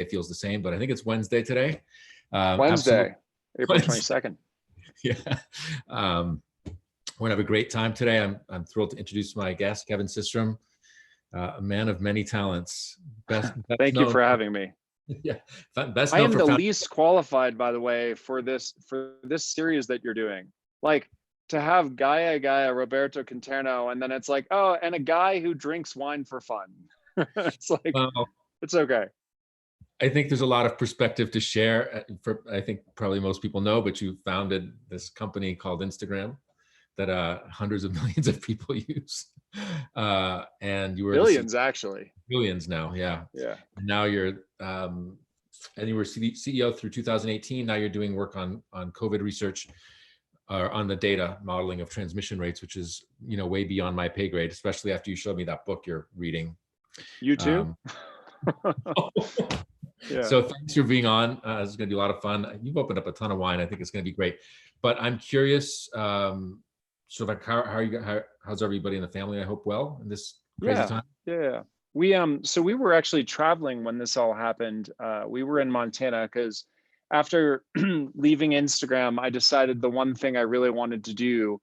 it feels the same, but I think it's Wednesday today. Wednesday, April Wednesday. 22nd. Yeah. We're gonna have a great time today. I'm thrilled to introduce my guest, Kevin Systrom, a man of many talents. Best Thank you known for having me. yeah, best I known am for the founding. least qualified, by the way, for this series that you're doing. Like, to have Gaia, Roberto Quinterno, and then it's like, oh, and a guy who drinks wine for fun. It's like, Well, it's okay. I think there's a lot of perspective to share. I think probably most people know, but you founded this company called Instagram that hundreds of millions of people use, and you were Billions, actually. billions now, yeah. Yeah. And now you're and you were CEO through 2018. Now you're doing work on COVID research, on the data modeling of transmission rates, which is way beyond my pay grade, especially after you showed me that book you're reading. You too? Yeah. So thanks for being on. This is going to be a lot of fun. You've opened up a ton of wine. I think it's going to be great. But I'm curious, sort of like how's everybody in the family? I hope well in this crazy time. Yeah. So we were actually traveling when this all happened. We were in Montana because after leaving Instagram, I decided the one thing I really wanted to do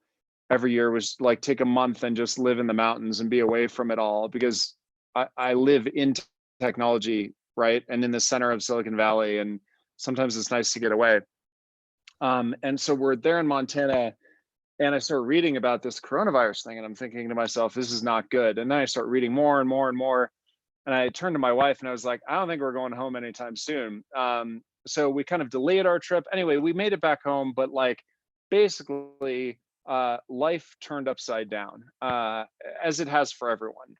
every year was like take a month and just live in the mountains and be away from it all, because I live in technology, right? And in the center of Silicon Valley, and sometimes it's nice to get away. And so we're there in Montana, and I start reading about this coronavirus thing, and I'm thinking to myself, this is not good. And then I start reading more and more and more. And I turned to my wife and I was like, I don't think we're going home anytime soon. So we kind of delayed our trip. Anyway, we made it back home, but like basically life turned upside down, as it has for everyone.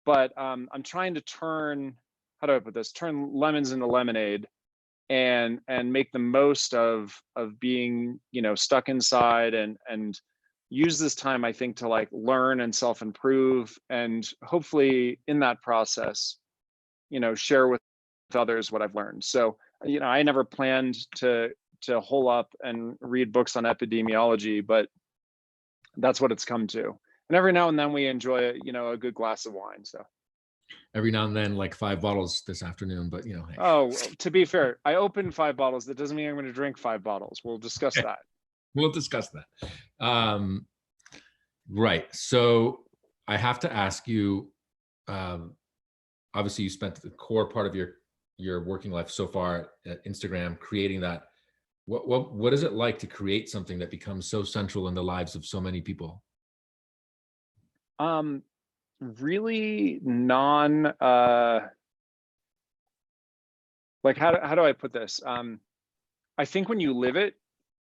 But I'm trying to turn, how do I put this? Turn lemons into lemonade, and make the most of being stuck inside, and use this time, I think, to like learn and self-improve, and hopefully in that process share with others what I've learned. So I never planned to hole up and read books on epidemiology, but that's what it's come to. And every now and then we enjoy a good glass of wine. So Every now and then, like 5 bottles this afternoon, but hey. Oh, to be fair, I opened 5 bottles. That doesn't mean I'm going to drink 5 bottles. We'll discuss that. We'll discuss that. Right. So I have to ask you, obviously you spent the core part of your working life so far at Instagram creating that. What is it like to create something that becomes so central in the lives of so many people? Really like how do I put this? I think when you live it,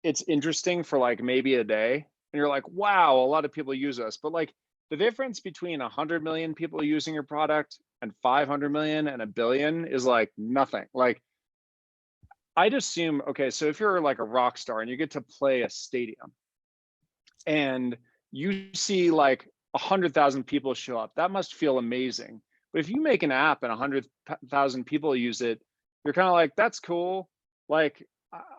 it's interesting for like maybe a day, and you're like, wow, a lot of people use us. But like the difference between 100 million people using your product and 500 million and a billion is like nothing. Like I'd assume, okay, so if you're like a rock star and you get to play a stadium and you see like 100,000 people show up, that must feel amazing. But if you make an app and 100,000 people use it, you're kind of like, that's cool. Like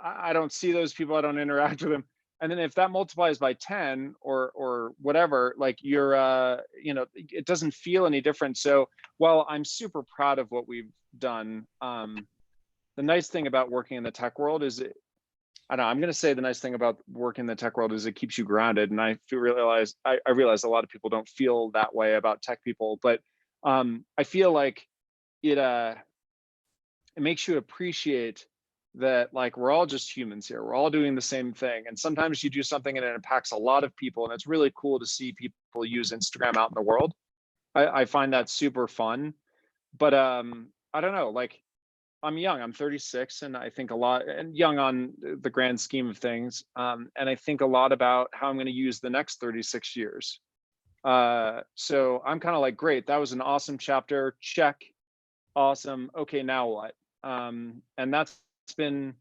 I don't see those people, I don't interact with them. And then if that multiplies by 10 or whatever, like you're it doesn't feel any different. So while I'm super proud of what we've done, the nice thing about working in the tech world is I don't know, I'm going to say the nice thing about working in the tech world is it keeps you grounded. And I realize a lot of people don't feel that way about tech people, but I feel like it makes you appreciate that like we're all just humans here. We're all doing the same thing. And sometimes you do something and it impacts a lot of people. And it's really cool to see people use Instagram out in the world. I find that super fun. But I don't know, like I'm young, I'm 36, and I think a lot, and young on the grand scheme of things. And I think a lot about how I'm going to use the next 36 years. So I'm kind of like, great, that was an awesome chapter. Check. Awesome. Okay, now what? And it's been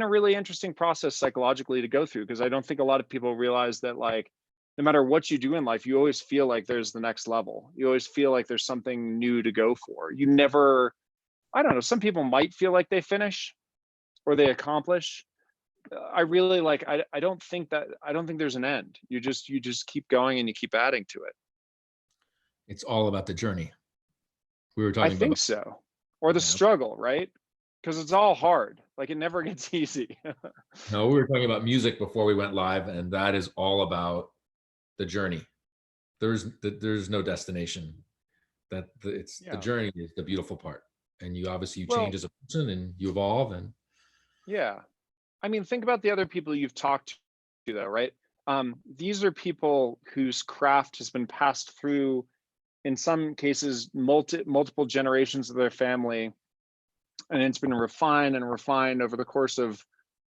a really interesting process psychologically to go through, because I don't think a lot of people realize that like no matter what you do in life, you always feel like there's the next level. You always feel like there's something new to go for. You never, I don't know, some people might feel like they finish or they accomplish. I really like, I don't think there's an end. You just keep going and you keep adding to it. It's all about the journey. We were I talking think about so. Or the struggle, right? because it's all hard. Like it never gets easy. No, we were talking about music before we went live, and that is all about the journey. There's no destination. It's the Yeah. journey is the beautiful part. And you obviously you change Well, as a person and you evolve and yeah. I mean, think about the other people you've talked to, though, right? These are people whose craft has been passed through, in some cases, multiple generations of their family, and it's been refined and refined over the course of,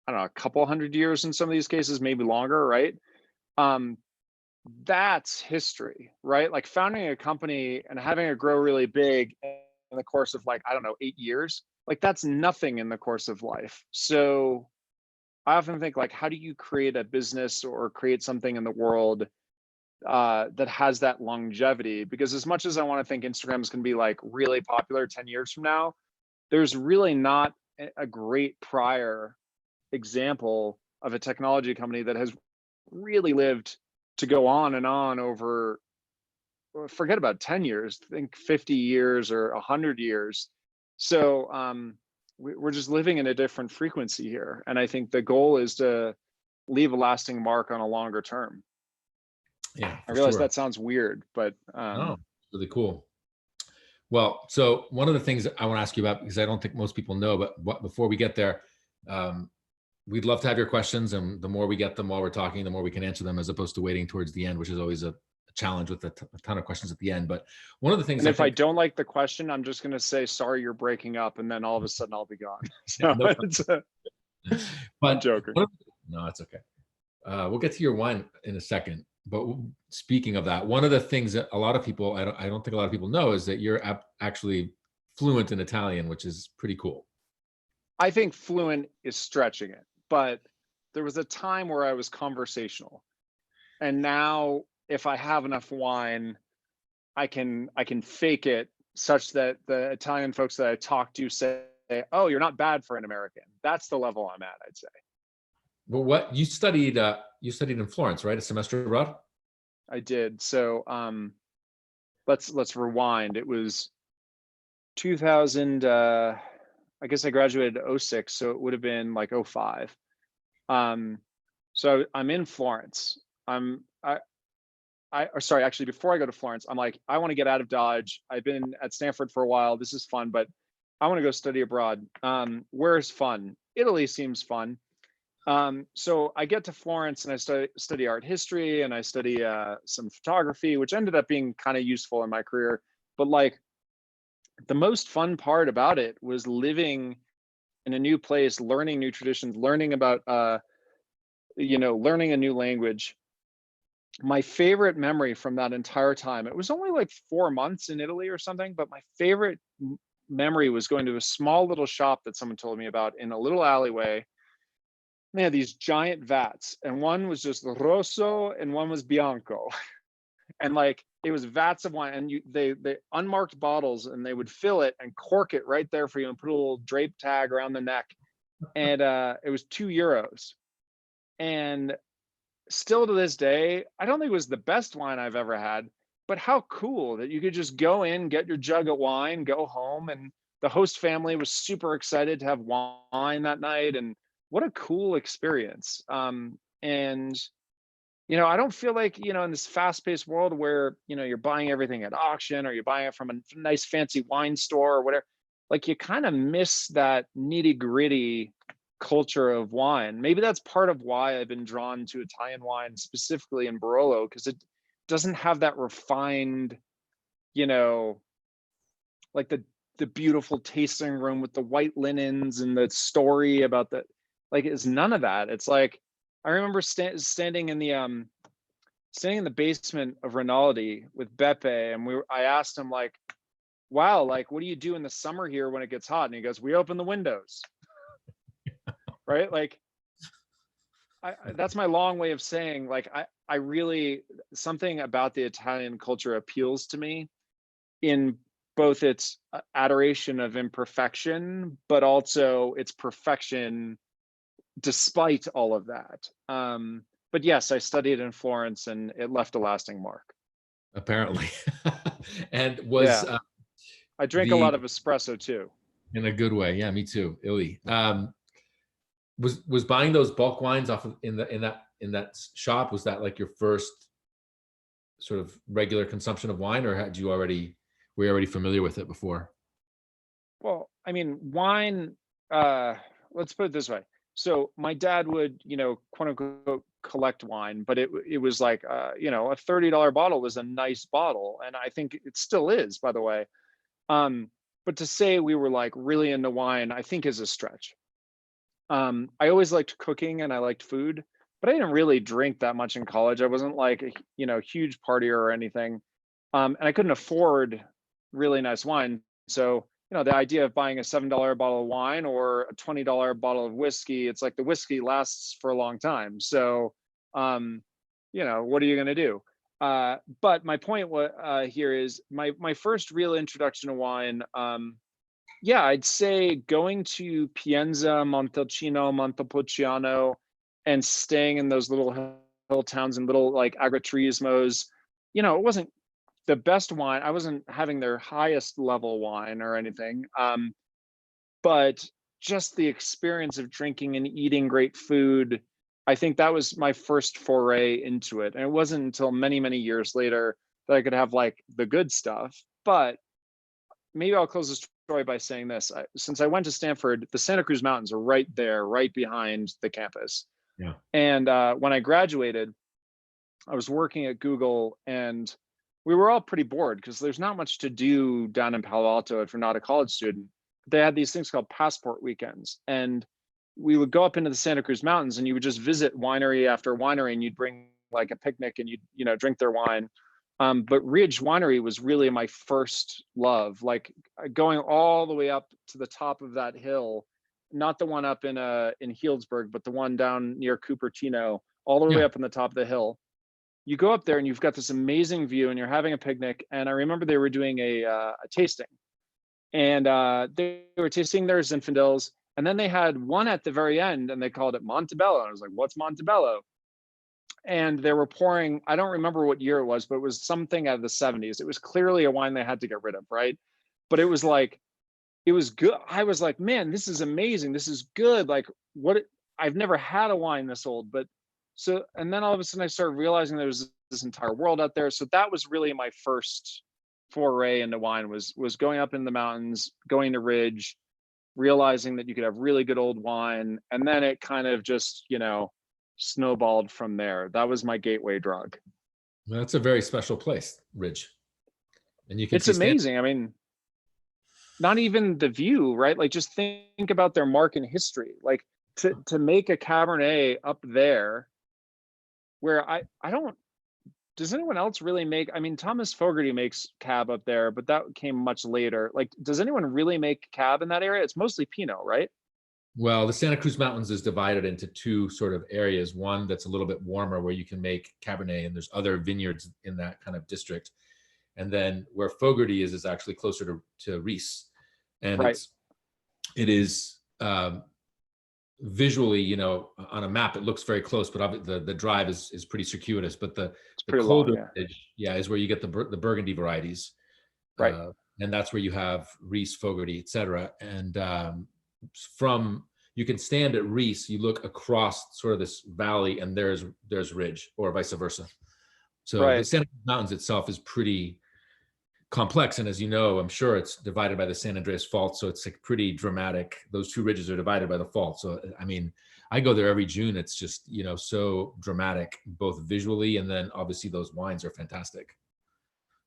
I don't know, a couple hundred years in some of these cases, maybe longer, right? Um, that's history, right? Like founding a company and having it grow really big in the course of like, I don't know, 8 years, like that's nothing in the course of life. So I often think like, how do you create a business or create something in the world that has that longevity? Because as much as I want to think Instagram is going to be like really popular 10 years from now, there's really not a great prior example of a technology company that has really lived to go on and on over, forget about 10 years, think 50 years or 100 years. So we're just living in a different frequency here. And I think the goal is to leave a lasting mark on a longer term. yeah, I for realize sure. that sounds weird, but No, really cool. Well, so one of the things that I want to ask you about, because I don't think most people know, but before we get there, um, we'd love to have your questions, and the more we get them while we're talking, the more we can answer them, as opposed to waiting towards the end, which is always a challenge with a ton of questions at the end. But one of the things and I if I think, don't like the question, I'm just going to say, sorry, you're breaking up. And then all of a sudden I'll be gone. yeah, So no, I'm but joking. no, it's okay. We'll get to your wine in a second. But speaking of that, one of the things that a lot of people, I don't think a lot of people know, is that you're actually fluent in Italian, which is pretty cool. I think fluent is stretching it, but there was a time where I was conversational. And now if I have enough wine, I can fake it such that the Italian folks that I talk to say, "Oh, you're not bad for an American." That's the level I'm at, I'd say. But what you studied in Florence, right? A semester abroad? I did. So let's rewind. It was 2000 I guess I graduated 06, so it would have been like 05. Um so I'm in Florence. I'm or sorry, actually before I go to Florence, I'm like, I want to get out of Dodge. I've been at Stanford for a while. This is fun, but I want to go study abroad. Where's fun? Italy seems fun. So I get to Florence and I study art history and I study some photography, which ended up being kind of useful in my career. But like the most fun part about it was living in a new place, learning new traditions, learning about learning a new language. My favorite memory from that entire time, it was only like 4 months in Italy or something, but my favorite memory was going to a small little shop that someone told me about in a little alleyway. They had these giant vats, and one was just rosso and one was bianco. And like it was vats of wine, and they unmarked bottles, and they would fill it and cork it right there for you and put a little drape tag around the neck. And it was €2. And still to this day, I don't think it was the best wine I've ever had, but how cool that you could just go in, get your jug of wine, go home, and the host family was super excited to have wine that night. And what a cool experience. And I don't feel like, in this fast-paced world where, you're buying everything at auction or you're buying it from a nice fancy wine store or whatever, like you kind of miss that nitty-gritty culture of wine. Maybe that's part of why I've been drawn to Italian wine, specifically in Barolo, because it doesn't have that refined, you know, like the beautiful tasting room with the white linens and the story about the, like it's none of that. It's like I remember standing in the basement of Rinaldi with Beppe, and I asked him like, wow, like what do you do in the summer here when it gets hot? And he goes, we open the windows. Right? Like that's my long way of saying like I really, something about the Italian culture appeals to me in both its adoration of imperfection, but also its perfection despite all of that. But yes, I studied in Florence and it left a lasting mark. Apparently. And was Yeah, I drank a the lot of espresso too. In a good way. Yeah, me too. Illy. Was buying those bulk wines off of in that shop, was that like your first sort of regular consumption of wine, or had you already were you already familiar with it before? Well, I mean, wine, let's put it this way. So my dad would, quote unquote, collect wine, but it was like, a $30 bottle was a nice bottle. And I think it still is, by the way. Um, but to say we were like really into wine, I think is a stretch. I always liked cooking and I liked food, but I didn't really drink that much in college. I wasn't like a, huge partier or anything. And I couldn't afford really nice wine. So, the idea of buying a $7 bottle of wine or a $20 bottle of whiskey, it's like the whiskey lasts for a long time. So, um, what are you going to do? But my point here is my first real introduction to wine. Yeah, I'd say going to Pienza, Montalcino, Montepulciano, and staying in those little hill towns and little like agriturismos. It wasn't the best wine. I wasn't having their highest level wine or anything. But just the experience of drinking and eating great food, I think that was my first foray into it. And it wasn't until many, many years later that I could have like the good stuff. But maybe I'll close the story by saying this. Since I went to Stanford, the Santa Cruz Mountains are right there, right behind the campus. Yeah. And when I graduated, I was working at Google, and we were all pretty bored because there's not much to do down in Palo Alto if you're not a college student. They had these things called passport weekends, and we would go up into the Santa Cruz Mountains, and you would just visit winery after winery, and you'd bring like a picnic, and you'd drink their wine. But Ridge Winery was really my first love, like going all the way up to the top of that hill, not the one up in Healdsburg, but the one down near Cupertino, all the way Yeah. up on the top of the hill. You go up there and you've got this amazing view, and you're having a picnic. And I remember they were doing a tasting, and they were tasting their Zinfandels, and then they had one at the very end, and they called it Montebello. And I was like, "What's Montebello?" And they were pouring, I don't remember what year it was, but it was something out of the 70s. It was clearly a wine they had to get rid of, right? But it was like, it was good. I was like, man, this is amazing. This is good. Like, I've never had a wine this old. But so, and then all of a sudden I started realizing there was this entire world out there. So that was really my first foray into wine, was going up in the mountains, going to Ridge, realizing that you could have really good old wine. And then it kind of just, snowballed from there. That was my gateway drug. Well, that's a very special place, Ridge. And you can It's see Stan. amazing. I mean, not even the view, right? Like just think about their mark in history. Like to make a Cabernet up there, where I don't, does anyone else really make, I mean, Thomas Fogarty makes cab up there, but that came much later. Like, does anyone really make cab in that area? It's mostly Pinot, right? Well, the Santa Cruz Mountains is divided into two sort of areas. One that's a little bit warmer where you can make Cabernet, and there's other vineyards in that kind of district. And then where Fogarty is actually closer to Reese. And Right. it is visually, on a map, it looks very close, but the drive is pretty circuitous. But the Pretty long, colder yeah. ridge, yeah, is where you get the Burgundy varieties. Right. And that's where you have Reese, Fogarty, et cetera. And from you can stand at Reese, you look across sort of this valley, and there's Ridge, or vice versa. So the Right. Santa Cruz Mountains itself is pretty complex, and as you know, I'm sure it's divided by the San Andreas Fault, so it's like pretty dramatic. Those two ridges are divided by the fault. So I mean, I go there every June. It's just so dramatic, both visually, and then obviously those wines are fantastic.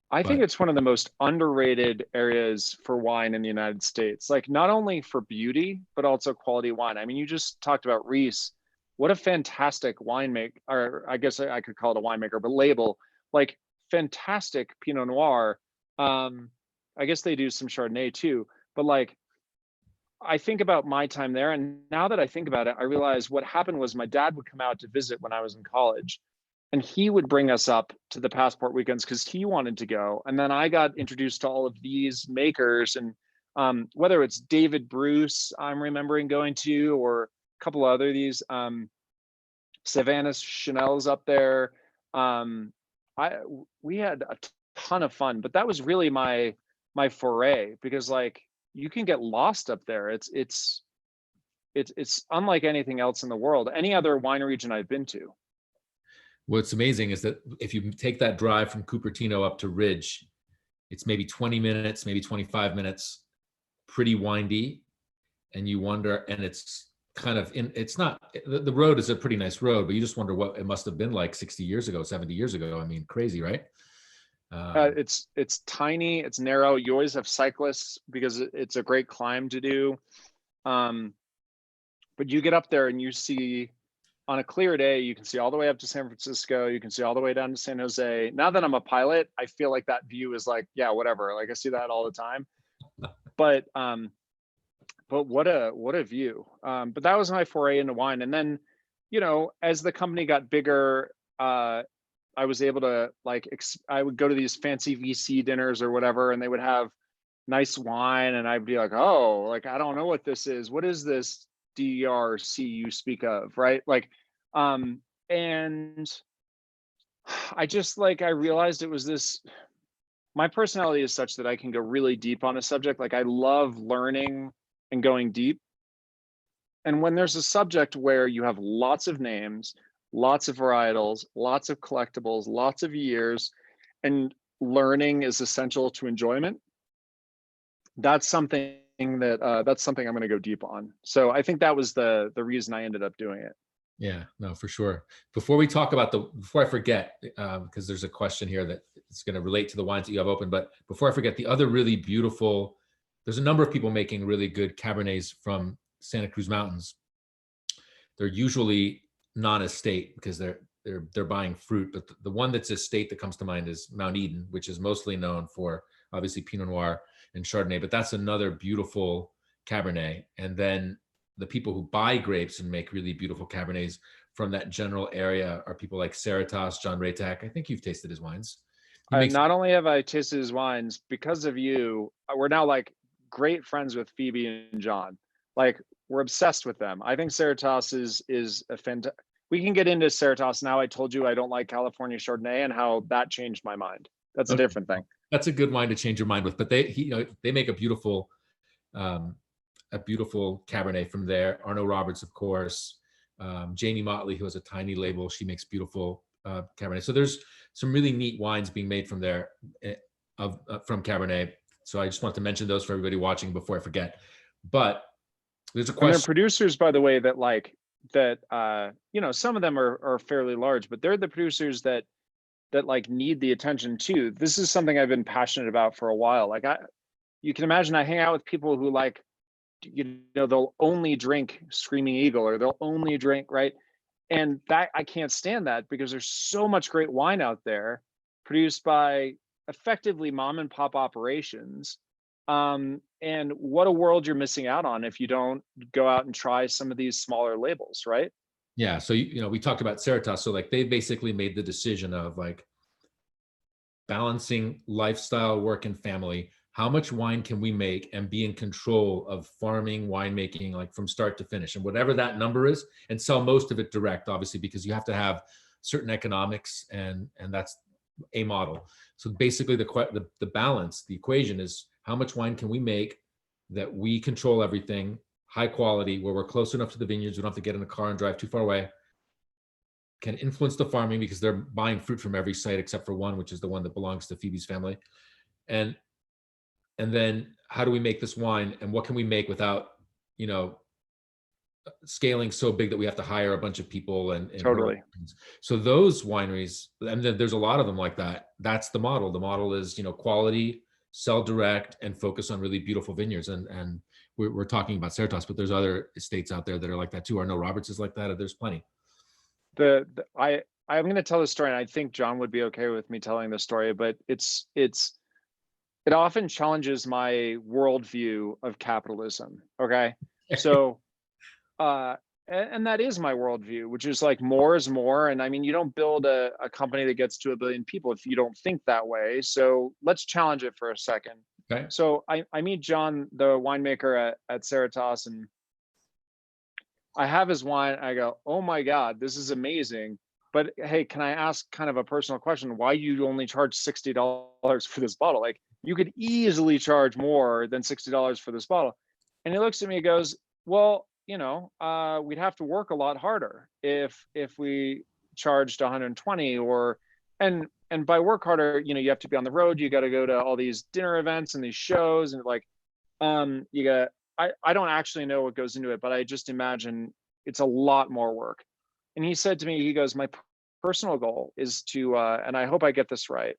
I think But it's one of the most underrated areas for wine in the United States. Like not only for beauty, but also quality wine. I mean, you just talked about Reese. What a fantastic winemaker, or I guess I could call it a winemaker, but label, like fantastic Pinot Noir. I guess they do some Chardonnay too, but like I think about my time there, and now that I think about it, I realize what happened was my dad would come out to visit when I was in college, and he would bring us up to the passport weekends because he wanted to go. And then I got introduced to all of these makers, and whether it's David Bruce, I'm remembering going to, or a couple other these Savannah Chanel's up there. I we had a ton of fun, but that was really my foray, because like you can get lost up there. It's unlike anything else in the world, any other wine region I've been to. What's amazing is that if you take that drive from Cupertino up to Ridge, it's maybe 20 minutes, maybe 25 minutes, pretty windy. And you wonder, and it's kind of it's not, the road is a pretty nice road, but you just wonder what it must have been like 60 years ago, 70 years ago. I mean, crazy, right? It's tiny, it's narrow. You always have cyclists because it's a great climb to do. But you get up there and you see, on a clear day, you can see all the way up to San Francisco. You can see all the way down to San Jose. Now that I'm a pilot, I feel like that view is like, yeah, whatever. Like I see that all the time. But what a view. But that was my foray into wine. And then, you know, as the company got bigger, I was able to like, I would go to these fancy VC dinners or whatever, and they would have nice wine. And I'd be like, oh, like, I don't know what this is. What is this DRC you speak of? Right. Like, and I just like, I realized it was this, my personality is such that I can go really deep on a subject. Like I love learning and going deep. And when there's a subject where you have lots of names, lots of varietals, lots of collectibles, lots of years, and learning is essential to enjoyment, that's something that I'm going to go deep on. So I think that was the reason I ended up doing it. Yeah, no, for sure. Before I forget, because there's a question here that it's going to relate to the wines that you have open, but before I forget, the other really beautiful, there's a number of people making really good Cabernets from Santa Cruz Mountains. They're usually non-estate because they're buying fruit, but the one that's estate that comes to mind is Mount Eden, which is mostly known for obviously Pinot Noir and Chardonnay, but that's another beautiful Cabernet. And then the people who buy grapes and make really beautiful Cabernets from that general area are people like Seritas, John Raytak. I think you've tasted his wines. Not only have I tasted his wines, because of you, we're now like great friends with Phoebe and John. Like we're obsessed with them. I think Seritas is a fantastic. We can get into Seritas now. I told you I don't like California Chardonnay and how that changed my mind. That's a different thing. That's a good wine to change your mind with. But they make a beautiful Cabernet from there. Arno Roberts, of course. Jamie Motley, who has a tiny label, she makes beautiful Cabernet. So there's some really neat wines being made from there from Cabernet. So I just want to mention those for everybody watching before I forget. But there's a question. And they're producers, by the way, that like that. You know, some of them are fairly large, but they're the producers that like need the attention too. This is something I've been passionate about for a while. Like you can imagine I hang out with people who like, you know, they'll only drink Screaming Eagle or they'll only drink, right? And that I can't stand that because there's so much great wine out there produced by effectively mom and pop operations. And what a world you're missing out on if you don't go out and try some of these smaller labels, right? Yeah. So, you know, we talked about Seritas. So like they basically made the decision of like balancing lifestyle, work, and family. How much wine can we make and be in control of farming, winemaking, like from start to finish, and whatever that number is, and sell most of it direct, obviously, because you have to have certain economics, and that's a model. So basically, the balance, the equation is how much wine can we make that we control everything, high quality, where we're close enough to the vineyards, we don't have to get in a car and drive too far away, can influence the farming because they're buying fruit from every site except for one, which is the one that belongs to Phoebe's family, and then how do we make this wine, and what can we make without, you know, scaling so big that we have to hire a bunch of people and Totally. So those wineries, and then there's a lot of them like that. That's the model. The model is, you know, quality, sell direct, and focus on really beautiful vineyards. And we're talking about Seritas, but there's other estates out there that are like that too. Arno Roberts is like that. There's plenty. I'm going to tell the story, and I think John would be okay with me telling the story, but it often challenges my worldview of capitalism. Okay. So, and that is my worldview, which is like more is more. And I mean, you don't build a company that gets to 1 billion people if you don't think that way. So let's challenge it for a second. Okay. So I meet John, the winemaker at Seritas, and I have his wine. I go, oh my God, this is amazing. But hey, can I ask kind of a personal question? Why you only charge $60 for this bottle? Like, You could easily charge more than $60 for this bottle. And he looks at me and goes, well, we'd have to work a lot harder if we charged 120 or, and by work harder, you have to be on the road. You got to go to all these dinner events and these shows and like, you got, I don't actually know what goes into it, but I just imagine it's a lot more work. And he said to me, he goes, my personal goal is to, and I hope I get this right.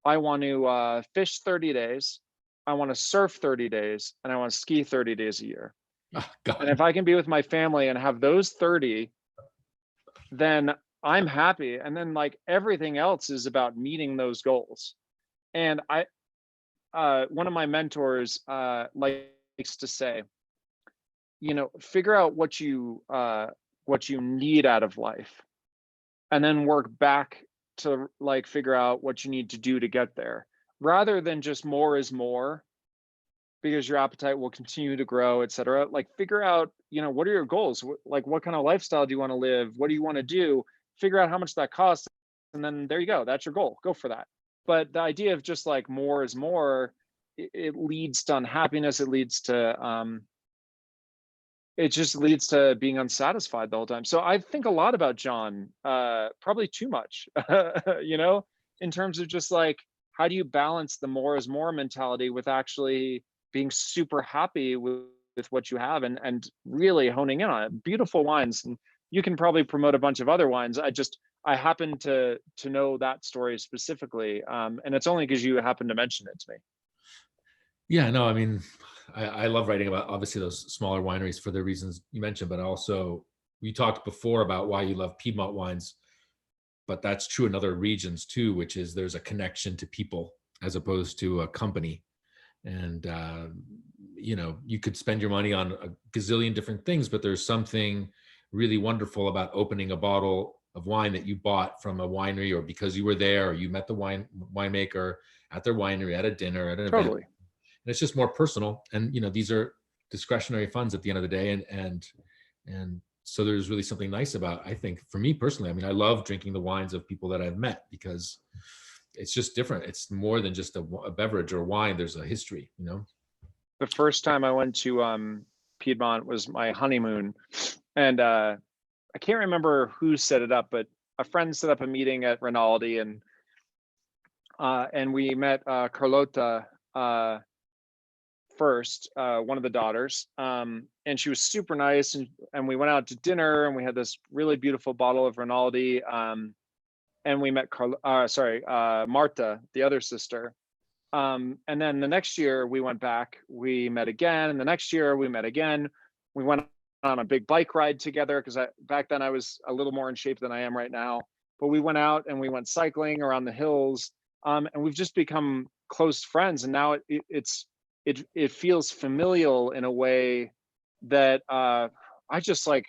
I want to fish 30 days. I want to surf 30 days and I want to ski 30 days a year. Oh, God. And if I can be with my family and have those 30, then I'm happy. And then like everything else is about meeting those goals. And one of my mentors likes to say, figure out what you need out of life and then work back to like figure out what you need to do to get there, rather than just more is more, because your appetite will continue to grow, et cetera. Like figure out, what are your goals? Like what kind of lifestyle do you want to live? What do you want to do? Figure out how much that costs. And then there you go. That's your goal. Go for that. But the idea of just like more is more, it leads to unhappiness. It just leads to being unsatisfied the whole time. So I think a lot about John, probably too much, in terms of just like, how do you balance the more is more mentality with actually being super happy with what you have and really honing in on it. Beautiful wines. And you can probably promote a bunch of other wines. I happen to know that story specifically. And it's only because you happen to mention it to me. Yeah, no, I mean, I love writing about obviously those smaller wineries for the reasons you mentioned, but also we talked before about why you love Piedmont wines, but that's true in other regions too, which is there's a connection to people as opposed to a company. And, you could spend your money on a gazillion different things, but there's something really wonderful about opening a bottle of wine that you bought from a winery, or because you were there, or you met the winemaker at their winery, at a dinner, at an event. Totally. And it's just more personal. And, these are discretionary funds at the end of the day. And so there's really something nice about, I think, for me personally, I mean, I love drinking the wines of people that I've met because it's just different. It's more than just a beverage or wine. There's a history, The first time I went to Piedmont was my honeymoon. And I can't remember who set it up, but a friend set up a meeting at Rinaldi, and we met Carlota first, one of the daughters, and she was super nice, and we went out to dinner, and we had this really beautiful bottle of Rinaldi, and we met Marta, the other sister, and then the next year we went back, we met again, and the next year we met again. We went on a big bike ride together because back then I was a little more in shape than I am right now, but we went out and we went cycling around the hills, and we've just become close friends, and now it feels familial in a way that I just like,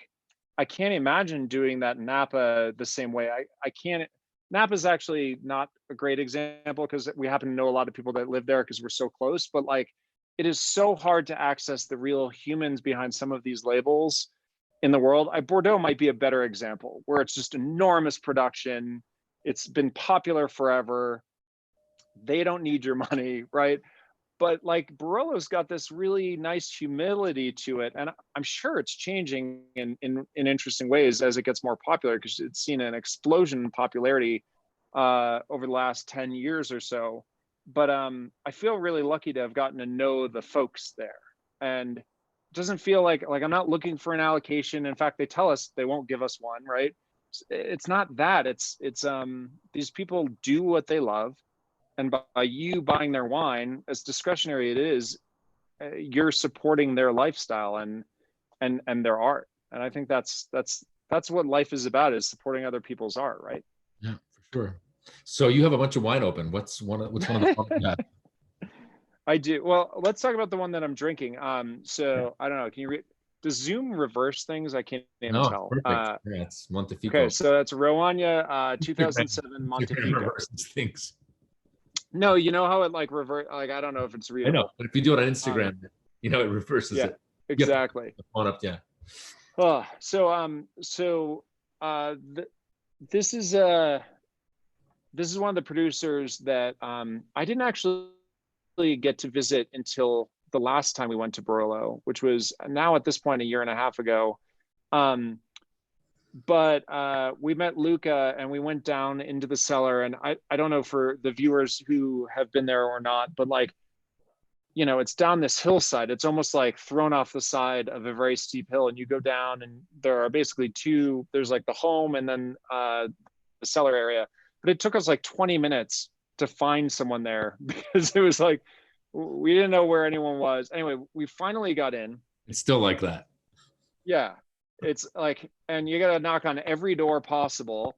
I can't imagine doing that in Napa the same way. I can't. Napa's actually not a great example because we happen to know a lot of people that live there because we're so close, but like, it is so hard to access the real humans behind some of these labels in the world. Bordeaux might be a better example where it's just enormous production. It's been popular forever. They don't need your money, right? But like Barolos got this really nice humility to it, and I'm sure it's changing in interesting ways as it gets more popular, because it's seen an explosion in popularity over the last 10 years or so. But I feel really lucky to have gotten to know the folks there, and it doesn't feel like I'm not looking for an allocation. In fact, they tell us they won't give us one, right? It's not that. It's these people do what they love. And by you buying their wine, as discretionary it is, you're supporting their lifestyle and their art. And I think that's what life is about, is supporting other people's art, right? Yeah, for sure. So you have a bunch of wine open. What's one of the ones you have? I do. Well, let's talk about the one that I'm drinking. So I don't know. Can you read? Does Zoom reverse things? I can't even tell. Perfect. Yeah, it's Montefico. Okay, so that's Roagna 2007 Montefico. Reverses things. No, you know how it like revert? Like, I don't know if it's readable. I know, but if you do it on Instagram, it reverses it. Exactly. On up, yeah. This is one of the producers that I didn't actually get to visit until the last time we went to Barolo, which was now at this point a year and a half ago. But we met Luca and we went down into the cellar, and I don't know for the viewers who have been there or not, but like, you know, it's down this hillside. It's almost like thrown off the side of a very steep hill, and you go down and there are basically there's like the home and then the cellar area. But it took us like 20 minutes to find someone there because it was like, we didn't know where anyone was. Anyway, we finally got in. It's still like that. Yeah. It's like, and you got to knock on every door possible.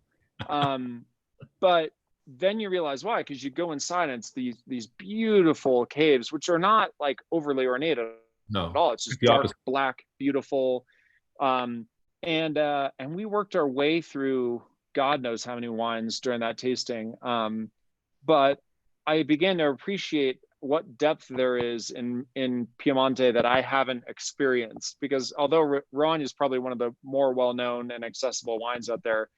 But then you realize why, because you go inside and it's these beautiful caves, which are not like overly ornate at all. It's just dark, black, beautiful. And we worked our way through God knows how many wines during that tasting. But I began to appreciate what depth there is in Piemonte that I haven't experienced, because although Rhône is probably one of the more well-known and accessible wines out there,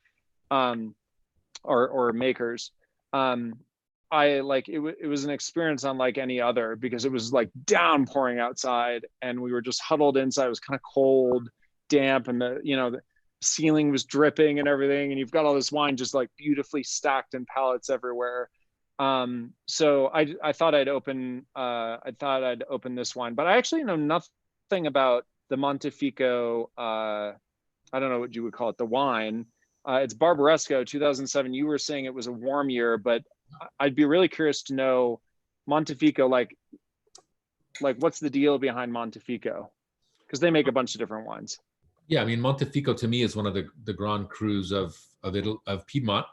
or makers, I like it was an experience unlike any other, because it was like downpouring outside and we were just huddled inside. It was kind of cold, damp, and the ceiling was dripping and everything, and you've got all this wine just like beautifully stacked in pallets everywhere. So I thought I'd open this wine, but I actually know nothing about the Montefico. I don't know what you would call it, the wine. It's Barbaresco 2007. You were saying it was a warm year, but I'd be really curious to know Montefico, like what's the deal behind Montefico? Because they make a bunch of different wines. Yeah, I mean, Montefico to me is one of the Grand Crus of Piedmont.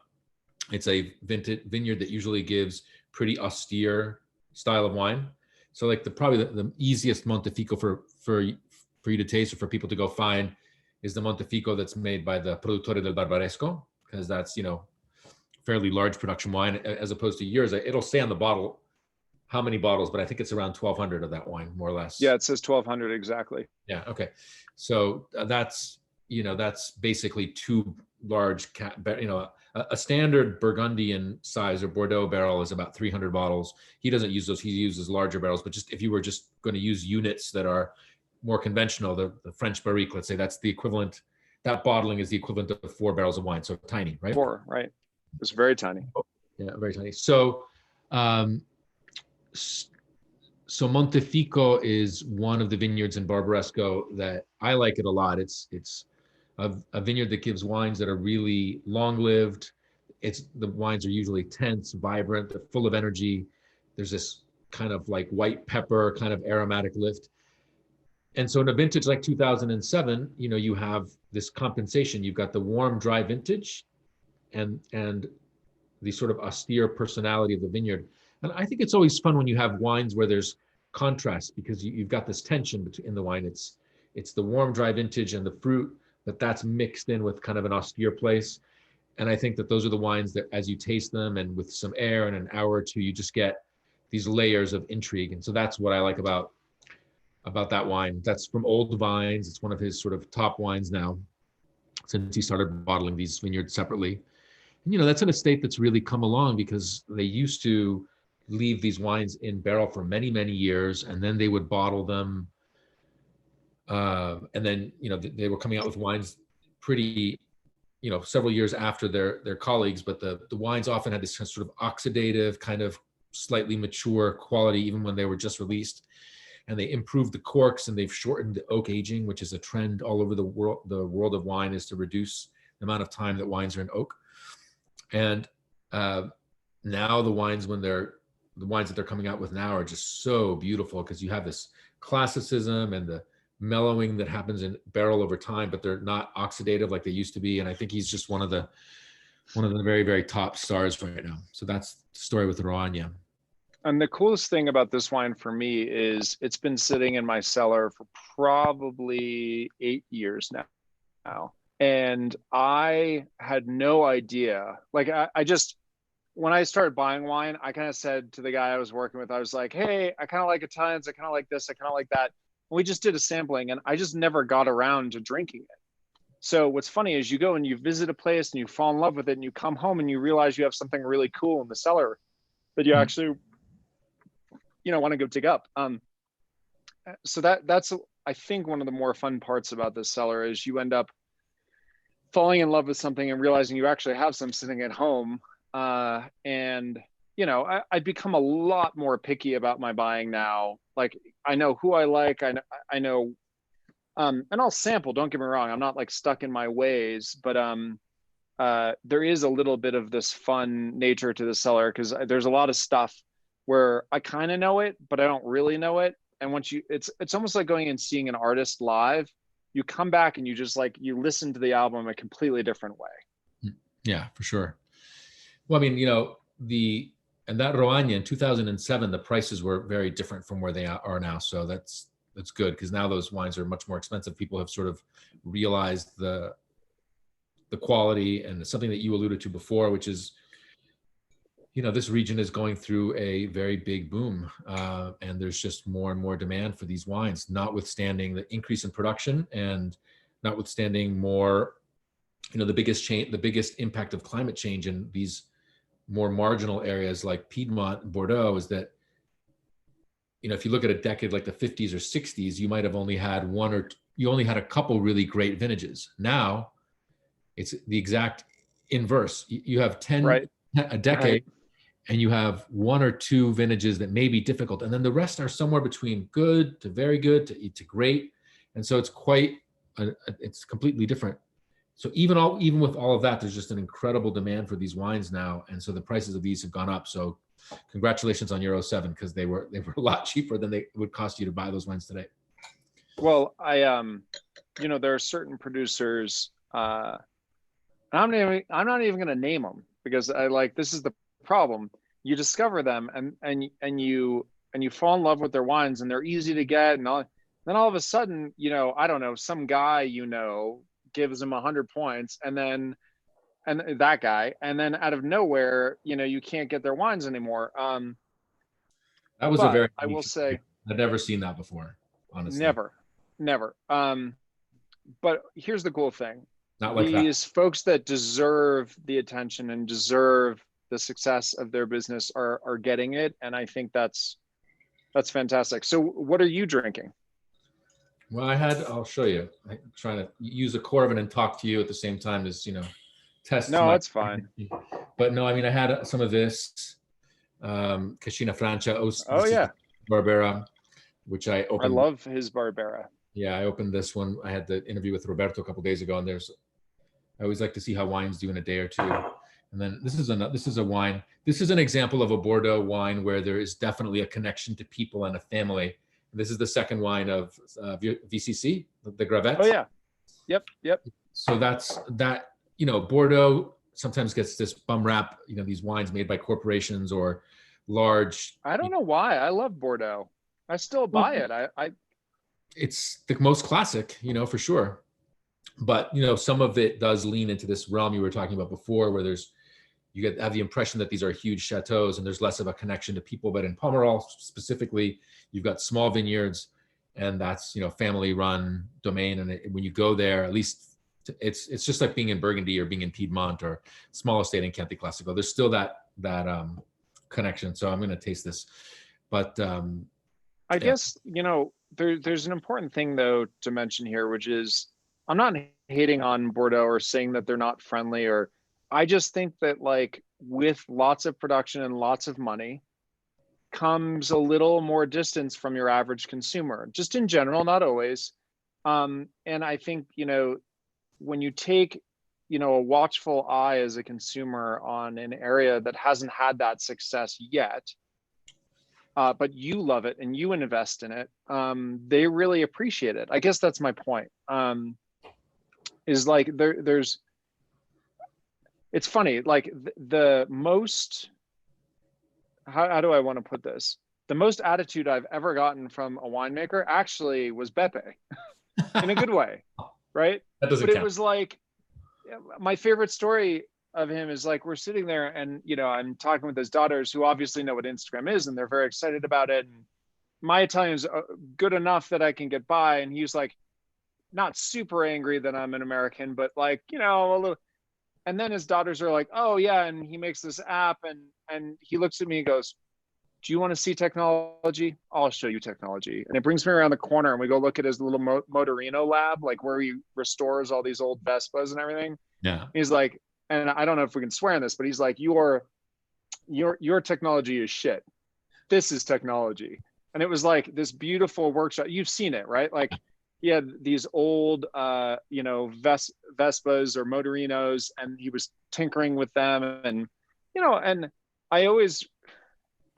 It's a vineyard that usually gives pretty austere style of wine. So like probably the easiest Montefico for you to taste or for people to go find is the Montefico that's made by the Produttore del Barbaresco, because that's, fairly large production wine, as opposed to yours. It'll say on the bottle how many bottles, but I think it's around 1,200 of that wine, more or less. Yeah, it says 1,200 exactly. Yeah. Okay. So that's basically two large, a standard Burgundian size or Bordeaux barrel is about 300 bottles. He doesn't use those. He uses larger barrels, but just if you were just going to use units that are more conventional, the French barrique, let's say, that's the equivalent, that bottling is the equivalent of 4 barrels of wine. So tiny, right? 4, right. It's very tiny. Yeah, very tiny. So, so Montefico is one of the vineyards in Barbaresco that I like it a lot. It's a vineyard that gives wines that are really long-lived. The wines are usually tense, vibrant, they're full of energy. There's this kind of like white pepper, kind of aromatic lift. And so in a vintage like 2007, you have this compensation. You've got the warm, dry vintage and the sort of austere personality of the vineyard. And I think it's always fun when you have wines where there's contrast, because you've got this tension in the wine. It's the warm, dry vintage and the fruit, but that's mixed in with kind of an austere place. And I think that those are the wines that, as you taste them and with some air and an hour or two, you just get these layers of intrigue. And so that's what I like about that wine. That's from Old Vines. It's one of his sort of top wines now, since he started bottling these vineyards separately. And, that's an estate that's really come along, because they used to leave these wines in barrel for many, many years, and then they would bottle them. And then, they were coming out with wines pretty, several years after their colleagues, but the wines often had this sort of oxidative, kind of slightly mature quality, even when they were just released. And they improved the corks, and they've shortened the oak aging, which is a trend all over the world. The world of wine is to reduce the amount of time that wines are in oak. And now the wines that they're coming out with now are just so beautiful, because you have this classicism and the mellowing that happens in barrel over time, but they're not oxidative like they used to be. And I think he's just one of the very, very top stars right now. So that's the story with Rhône. And the coolest thing about this wine for me is it's been sitting in my cellar for probably 8 years now. And I had no idea. Like I just, when I started buying wine, I kind of said to the guy I was working with, I was like, hey, I kind of like Italians. I kind of like this. I kind of like that. And we just did a sampling, and I just never got around to drinking it. So what's funny is you go and you visit a place and you fall in love with it, and you come home and you realize you have something really cool in the cellar that you actually, want to go dig up. So that's I think one of the more fun parts about this cellar is you end up falling in love with something and realizing you actually have some sitting at home. And I'd become a lot more picky about my buying now. Like I know who I like. I know, and I'll sample. Don't get me wrong. I'm not like stuck in my ways, but there is a little bit of this fun nature to the cellar because there's a lot of stuff where I kind of know it, but I don't really know it. And once it's almost like going and seeing an artist live. You come back and you just like, you listen to the album a completely different way. Yeah, for sure. Well, I mean, and that Roagna in 2007, the prices were very different from where they are now. So that's good because now those wines are much more expensive. People have sort of realized the quality, and something that you alluded to before, which is, this region is going through a very big boom, and there's just more and more demand for these wines, notwithstanding the increase in production and notwithstanding more, the biggest impact of climate change in these more marginal areas like Piedmont and Bordeaux is that, if you look at a decade like the 50s or 60s, you might have only had you only had a couple really great vintages. Now it's the exact inverse. You have 10, right, a decade, right. And you have one or two vintages that may be difficult. And then the rest are somewhere between good to very good to great. And so it's it's completely different. So even with all of that, there's just an incredible demand for these wines now. And so the prices of these have gone up. So congratulations on your 07, because they were a lot cheaper than they would cost you to buy those wines today. Well, there are certain producers, I'm not even going to name them because this is the problem. You discover them and you fall in love with their wines and they're easy to get. And then all of a sudden, I don't know, some guy, gives them 100 points and that guy, and then out of nowhere, you can't get their wines anymore. That was a very, I will say, I've never seen that before, honestly. Never. But here's the cool thing. Not like These that. folks that deserve the attention and deserve the success of their business are getting it. And I think that's fantastic. So what are you drinking? Well, I'll show you. I'm trying to use a Corvin and talk to you at the same time as, test. No, that's fine. But no, I mean, I had some of this Cascina Francia, Oh yeah, Barbera, which I opened. I love his Barbera. Yeah, I opened this one. I had the interview with Roberto a couple of days ago, and I always like to see how wines do in a day or two. And then this is a wine. This is an example of a Bordeaux wine where there is definitely a connection to people and a family. And this is the second wine of VCC, the Gravette. Oh yeah, yep. So that's that. Bordeaux sometimes gets this bum rap. These wines made by corporations or large. I don't know why. I love Bordeaux. I still buy it. It's the most classic, for sure. But some of it does lean into this realm you were talking about before, where you have the impression that these are huge chateaus and there's less of a connection to people. But in Pomerol specifically, you've got small vineyards, and that's family run domain. And when you go there, at least it's just like being in Burgundy or being in Piedmont or small estate in Chianti Classico. There's still that connection. So I'm going to taste this, but I guess there's an important thing though to mention here, which is I'm not hating on Bordeaux or saying that they're not friendly, or I just think that with lots of production and lots of money comes a little more distance from your average consumer, just in general, not always. And I think, when you take, a watchful eye as a consumer on an area that hasn't had that success yet, but you love it and you invest in it, they really appreciate it. I guess that's my point. Is there's, it's funny, the most, how do I want to put this? The most attitude I've ever gotten from a winemaker actually was Beppe in a good way, right? That doesn't but count. It was my favorite story of him is we're sitting there and, I'm talking with his daughters who obviously know what Instagram is and they're very excited about it. And my Italian's good enough that I can get by. And he's not super angry that I'm an American, but a little. And then his daughters are oh yeah, and he makes this app and he looks at me and goes, do you want to see technology? I'll show you technology. And it brings me around the corner and we go look at his little Motorino lab, like where he restores all these old Vespas and everything. Yeah. He's like, and I don't know if we can swear on this, but he's like, your technology is shit. This is technology. And it was like this beautiful workshop. You've seen it, right? Like he had these old, Vespas or Motorinos, and he was tinkering with them. And, and I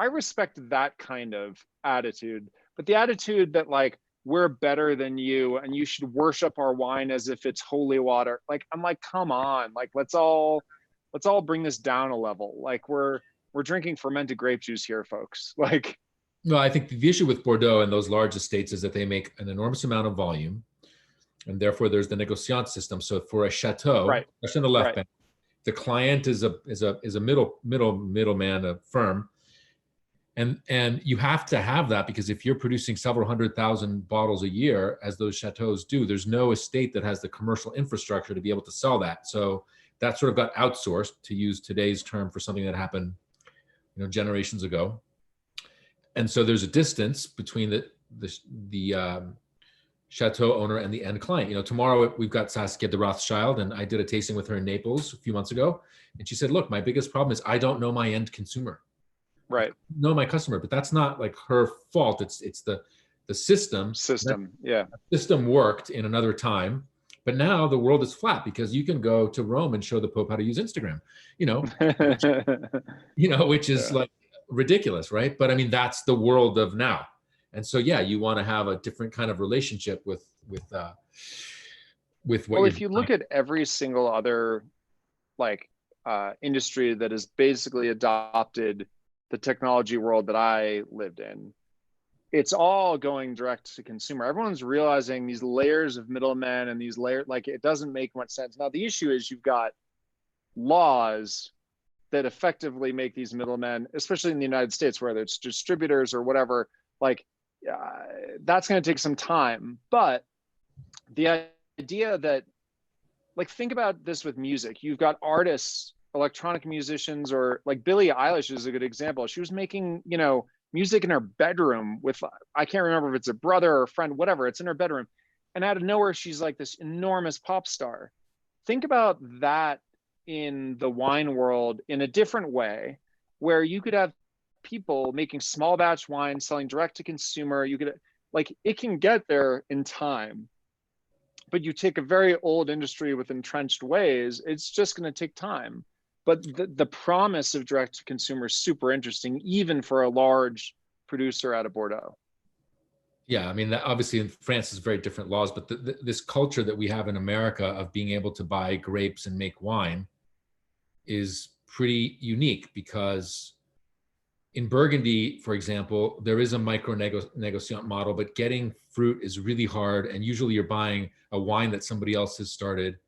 respect that kind of attitude, but the attitude that like, we're better than you and you should worship our wine as if it's holy water. Like, I'm like, come on, like, let's all bring this down a level. Like we're drinking fermented grape juice here, folks. Like, No, I think the issue with Bordeaux and those large estates is that they make an enormous amount of volume, and therefore there's the négociant system. So for a chateau, right, especially on the left right. bank, the client is a middleman, a firm, and you have to have that, because if you're producing several 100,000 bottles a year, as those chateaus do, there's no estate that has the commercial infrastructure to be able to sell that. So that sort of got outsourced, to use today's term for something that happened, generations ago. And so there's a distance between the chateau owner and the end client. Tomorrow we've got Saskia de Rothschild, and I did a tasting with her in Naples a few months ago, and she said, "Look, my biggest problem is I don't know my end consumer, Right. know my customer." But that's not like her fault. It's the system. Yeah. The system worked in another time, but now the world is flat, because you can go to Rome and show the Pope how to use Instagram. Which is like ridiculous, right? But I mean, that's the world of now. And so, yeah, you want to have a different kind of relationship with what well, if you look at every single other industry that has basically adopted the technology world that I lived in, it's all going direct to consumer. Everyone's realizing these layers of middlemen and these layers, like, it doesn't make much sense. Now, the issue is you've got laws that effectively make these middlemen, especially in the United States, whether it's distributors or whatever, that's going to take some time. But the idea that, think about this with music. You've got artists, electronic musicians, or like Billie Eilish is a good example. She was making, music in her bedroom with, I can't remember if it's a brother or a friend, whatever, it's in her bedroom. And out of nowhere, she's like this enormous pop star. Think about that in the wine world in a different way, where you could have people making small batch wine, selling direct to consumer. You could, it can get there in time, but you take a very old industry with entrenched ways, it's just going to take time. But the promise of direct to consumer is super interesting, even for a large producer out of Bordeaux. Yeah, I mean, obviously in France is very different laws, but this culture that we have in America of being able to buy grapes and make wine is pretty unique, because in Burgundy, for example, there is a micro negociant model, but getting fruit is really hard. And usually you're buying a wine that somebody else has started.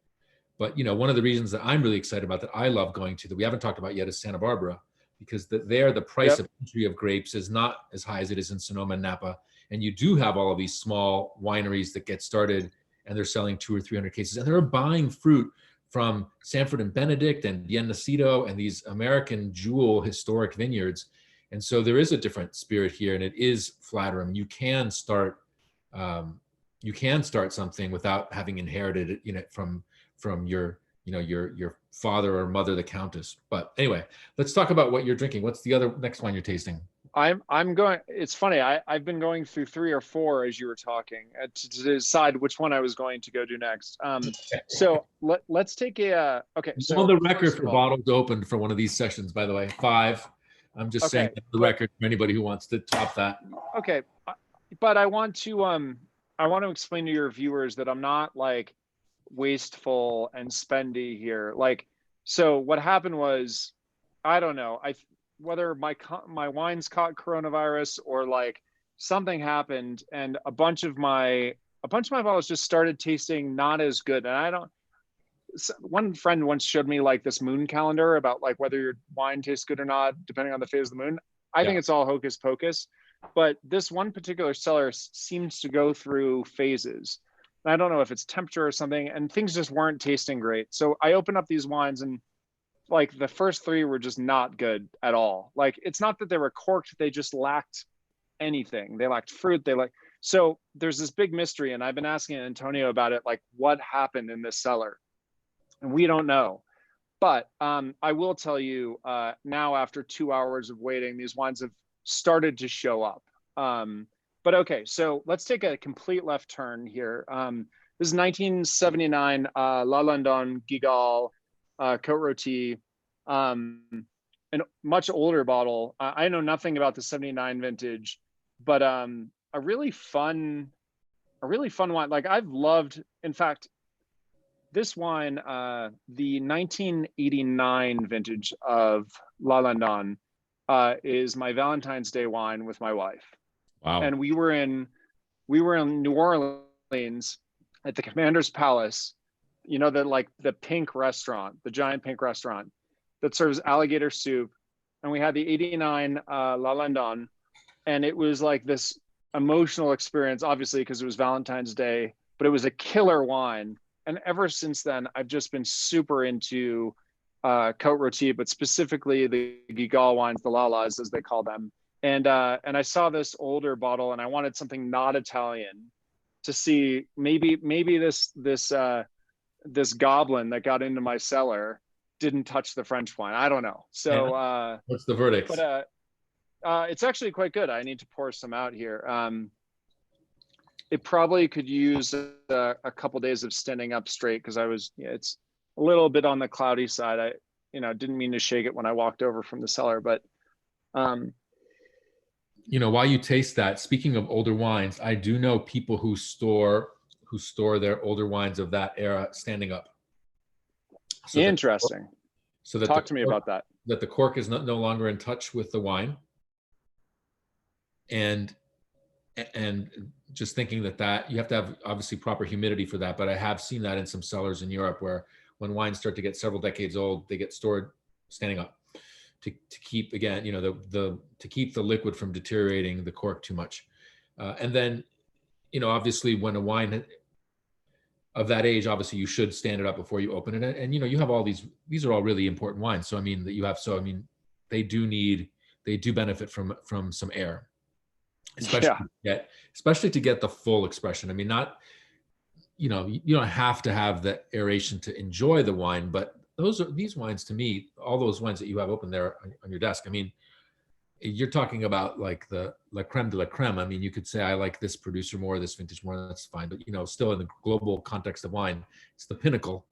But, one of the reasons that I'm really excited about, that I love going to, that we haven't talked about yet, is Santa Barbara, because there the price of entry of grapes is not as high as it is in Sonoma and Napa. And you do have all of these small wineries that get started, and they're selling 200 or 300 cases, and they're buying fruit from Sanford and Benedict and Bien Nacido and these American jewel historic vineyards. And so there is a different spirit here, and it is flattering. You can start something without having inherited it, from your father or mother, the countess. But anyway, let's talk about what you're drinking. What's the next wine you're tasting? I'm going, it's funny, I've been going through 3 or 4 as you were talking to decide which one I was going to go do next. So let's take okay. So on the record for bottles opened for one of these sessions, by the way, 5. I'm just saying the record for anybody who wants to top that. Okay. But I want to explain to your viewers that I'm not like wasteful and spendy here. So what happened was, I don't know, whether my wines caught coronavirus or something happened, and a bunch of my bottles just started tasting not as good. And one friend once showed me this moon calendar about whether your wine tastes good or not, depending on the phase of the moon. I think it's all hocus pocus, but this one particular cellar seems to go through phases. I don't know if it's temperature or something, and things just weren't tasting great. So I opened up these wines, and like the first three were just not good at all. Like, it's not that they were corked, they just lacked anything. They lacked fruit. So there's this big mystery, and I've been asking Antonio about it, like what happened in this cellar, and we don't know. But I will tell you now, after 2 hours of waiting, these wines have started to show up. But okay, so let's take a complete left turn here. This is 1979 Lalandon Gigal Cote Rôtie, a much older bottle. I know nothing about the 79 vintage, but a really fun wine. Like, I've loved, in fact, this wine, the 1989 vintage of Lalandon, is my Valentine's Day wine with my wife. Wow. And we were in New Orleans at the Commander's Palace, you know, the pink restaurant, the giant pink restaurant that serves alligator soup. And we had the 89 Lalandon, and it was like this emotional experience, obviously, because it was Valentine's Day, but it was a killer wine. And ever since then, I've just been super into Cote Rôtie, but specifically the Gigal wines, the Lalas, as they call them. And I saw this older bottle, and I wanted something not Italian to see maybe this goblin that got into my cellar didn't touch the French wine. I don't know. So what's the verdict? But it's actually quite good. I need to pour some out here. It probably could use a couple days of standing up straight, because it's a little bit on the cloudy side. I didn't mean to shake it when I walked over from the cellar, but while you taste that, speaking of older wines, I do know people who store their older wines of that era standing up. So interesting. Talk to me about that. That the cork is no longer in touch with the wine, and just thinking that you have to have obviously proper humidity for that. But I have seen that in some cellars in Europe, where when wines start to get several decades old, they get stored standing up to keep, again, to keep the liquid from deteriorating the cork too much. And then, obviously, when a wine of that age, obviously you should stand it up before you open it. And you have all these are all really important wines. So they do benefit from some air. Especially to get the full expression. I mean, not, you don't have to have the aeration to enjoy the wine, but these wines, to me, all those wines that you have open there on your desk, I mean, you're talking about like the la creme de la creme. I mean, you could say, I like this producer more, this vintage more, that's fine. But, still in the global context of wine, it's the pinnacle.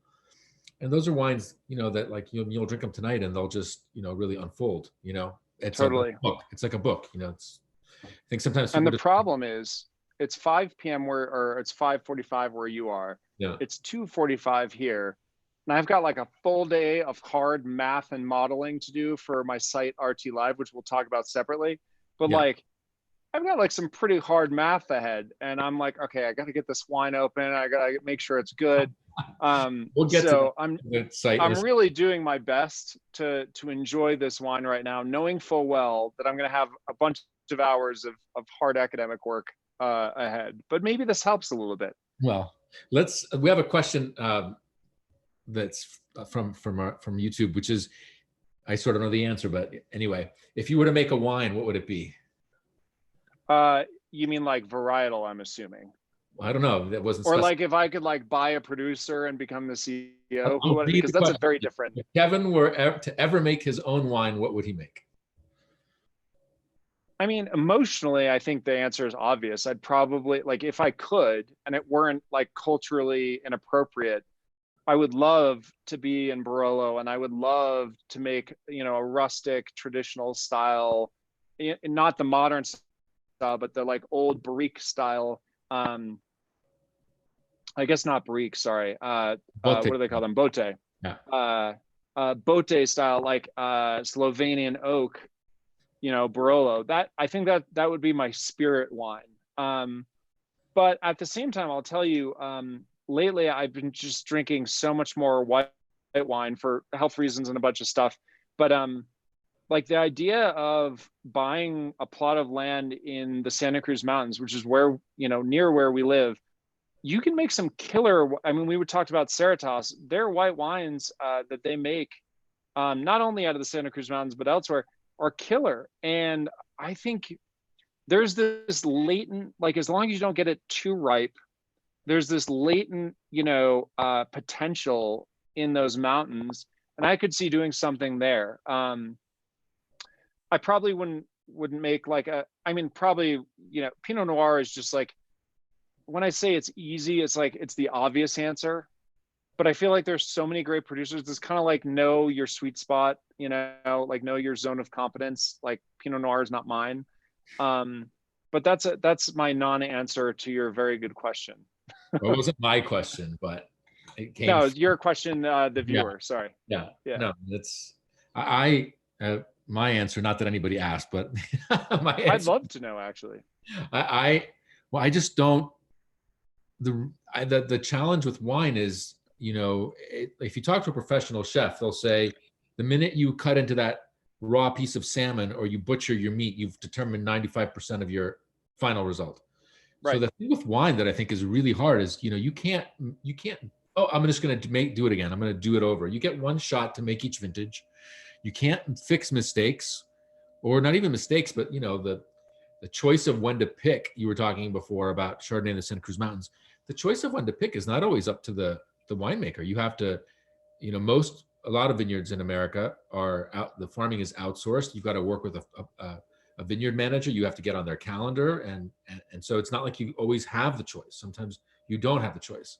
And those are wines, that like you'll drink them tonight and they'll just, really unfold, it's totally. It's like a book, I think sometimes. And the problem is, it's 5 p.m. or it's 5:45 where you are. Yeah. It's 2:45 here. And I've got like a full day of hard math and modeling to do for my site RT Live, which we'll talk about separately. But like, I've got like some pretty hard math ahead. And I'm like, okay, I got to get this wine open. I got to make sure it's good. We'll get to the site. I'm really doing my best to enjoy this wine right now, knowing full well that I'm going to have a bunch of hours of hard academic work ahead. But maybe this helps a little bit. Well, we have a question that's from YouTube, which is, I sort of know the answer, but anyway, if you were to make a wine, what would it be? You mean like varietal, I'm assuming? I don't know. That wasn't. Or like if I could like buy a producer and become the CEO, because that's a very different. If Kevin were to ever make his own wine, what would he make? I mean, emotionally, I think the answer is obvious. I'd probably, like, if I could, and it weren't like culturally inappropriate, I would love to be in Barolo, and I would love to make, a rustic traditional style, not the modern style, but the like old barrique style. I guess not barrique, sorry. What do they call them? Bote. Yeah. Bote style, like Slovenian oak, Barolo. That, I think that would be my spirit wine. But at the same time, I'll tell you, lately I've been just drinking so much more white wine for health reasons and a bunch of stuff. But like the idea of buying a plot of land in the Santa Cruz Mountains, which is where, near where we live, you can make some killer. I mean, we talked about Cerritos. Their white wines that they make not only out of the Santa Cruz Mountains, but elsewhere, are killer. And I think there's this latent, like, as long as you don't get it too ripe, there's this latent, potential in those mountains. And I could see doing something there. I probably wouldn't make like probably, Pinot Noir is just like, when I say it's easy, it's like, it's the obvious answer. But I feel like there's so many great producers. It's kind of like, know your sweet spot, like know your zone of competence. Like Pinot Noir is not mine. But that's my non-answer to your very good question. Well, it wasn't my question, but it came. No, your question, the viewer. Yeah. Sorry. Yeah. Yeah. No, that's my answer. Not that anybody asked, but my answer. I'd love to know, actually. Well, I just don't. The challenge with wine is, if you talk to a professional chef, they'll say the minute you cut into that raw piece of salmon or you butcher your meat, you've determined 95% of your final result. Right. So the thing with wine that I think is really hard is, you can't, oh, I'm just going to do it again. I'm going to do it over. You get one shot to make each vintage. You can't fix mistakes, or not even mistakes, but the choice of when to pick. You were talking before about Chardonnay in the Santa Cruz Mountains. The choice of when to pick is not always up to the winemaker. You have to, a lot of vineyards in America are out. The farming is outsourced. You've got to work with a vineyard manager. You have to get on their calendar, and so it's not like you always have the choice. Sometimes you don't have the choice.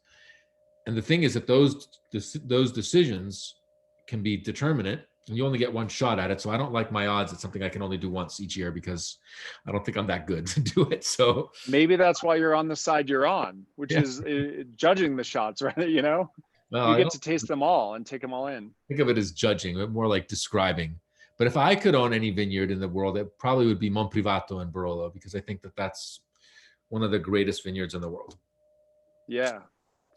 And the thing is that those decisions can be determinate, and you only get one shot at it. So I don't like my odds at something I can only do once each year, because I don't think I'm that good to do it. So maybe that's why you're on the side you're on, which is judging the shots, right? Well, you get to taste them all and take them all in. Think of it as judging, but more like describing. But if I could own any vineyard in the world, it probably would be Monprivato in Barolo, because I think that that's one of the greatest vineyards in the world. Yeah,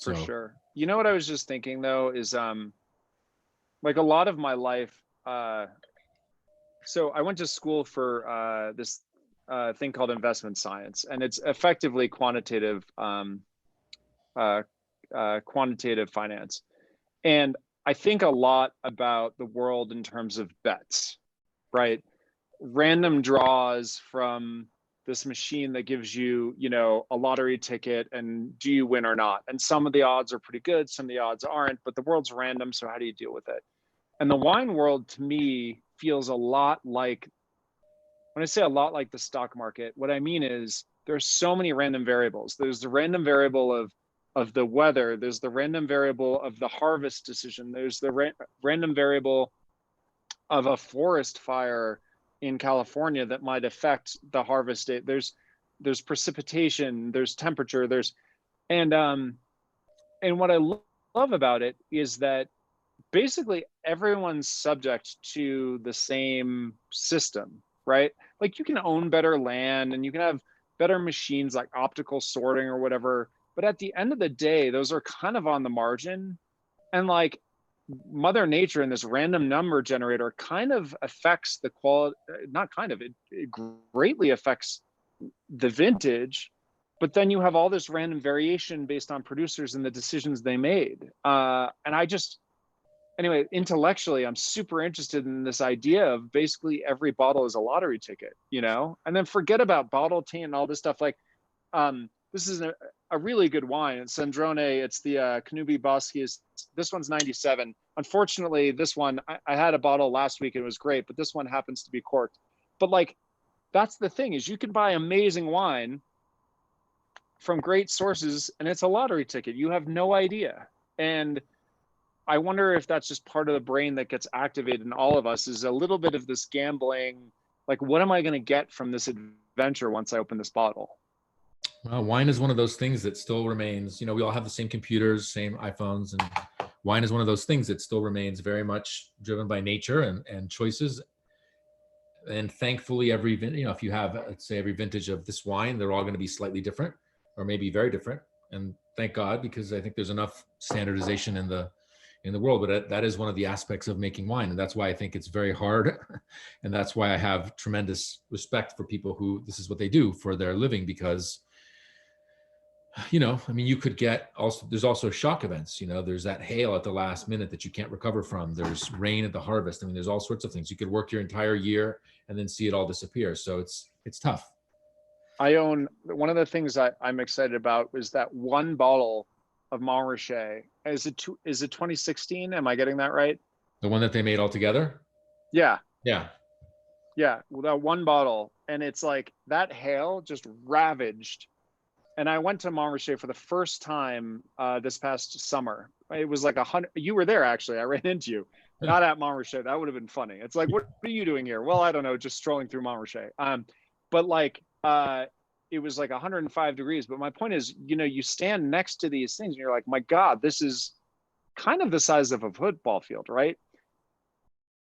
for sure. You know what I was just thinking though is like a lot of my life. So I went to school for this thing called investment science, and it's effectively quantitative finance. And I think a lot about the world in terms of bets, right? Random draws from this machine that gives you, a lottery ticket, and do you win or not? And some of the odds are pretty good, some of the odds aren't, but the world's random. So how do you deal with it? And the wine world, to me, feels a lot like, when I say a lot like the stock market, what I mean is there's so many random variables. There's the random variable of the weather. There's the random variable of the harvest decision. There's the random variable of a forest fire in California that might affect the harvest date. There's precipitation, there's temperature, and what I love about it is that basically everyone's subject to the same system, right? Like you can own better land and you can have better machines like optical sorting or whatever, but at the end of the day, those are kind of on the margin. And like Mother Nature and this random number generator kind of affects the quality, not kind of, it greatly affects the vintage, but then you have all this random variation based on producers and the decisions they made. Anyway, intellectually, I'm super interested in this idea of basically every bottle is a lottery ticket, and then forget about bottle taint and all this stuff. Like, this is a really good wine. It's Sandrone. It's the Canubi Boschi. This one's 97. Unfortunately, this one, I had a bottle last week and it was great, but this one happens to be corked. But like, that's the thing, is you can buy amazing wine from great sources and it's a lottery ticket. You have no idea. And I wonder if that's just part of the brain that gets activated in all of us, is a little bit of this gambling. Like, what am I going to get from this adventure once I open this bottle? Well, wine is one of those things that still remains, we all have the same computers, same iPhones, and wine is one of those things that still remains very much driven by nature and choices. And thankfully, if you have, let's say, every vintage of this wine, they're all going to be slightly different or maybe very different. And thank God, because I think there's enough standardization in the world, but that is one of the aspects of making wine. And that's why I think it's very hard. And that's why I have tremendous respect for people who this is what they do for their living, because I mean, you could get also, there's also shock events, there's that hail at the last minute that you can't recover from. There's rain at the harvest. I mean, there's all sorts of things. You could work your entire year and then see it all disappear. So it's tough. I own, one of the things I'm excited about is that one bottle of Montrachet. Is it 2016? Am I getting that right? The one that they made all together. Yeah. Yeah. Yeah. Well, that one bottle. And it's like that hail just ravaged. And I went to Montrachet for the first time this past summer. It was like 100. You were there, actually. I ran into you. Not at Montrachet. That would have been funny. It's like, what are you doing here? Well, I don't know, just strolling through Montrachet. But like, it was like 105 degrees. But my point is, you stand next to these things and you're like, my God, this is kind of the size of a football field, right?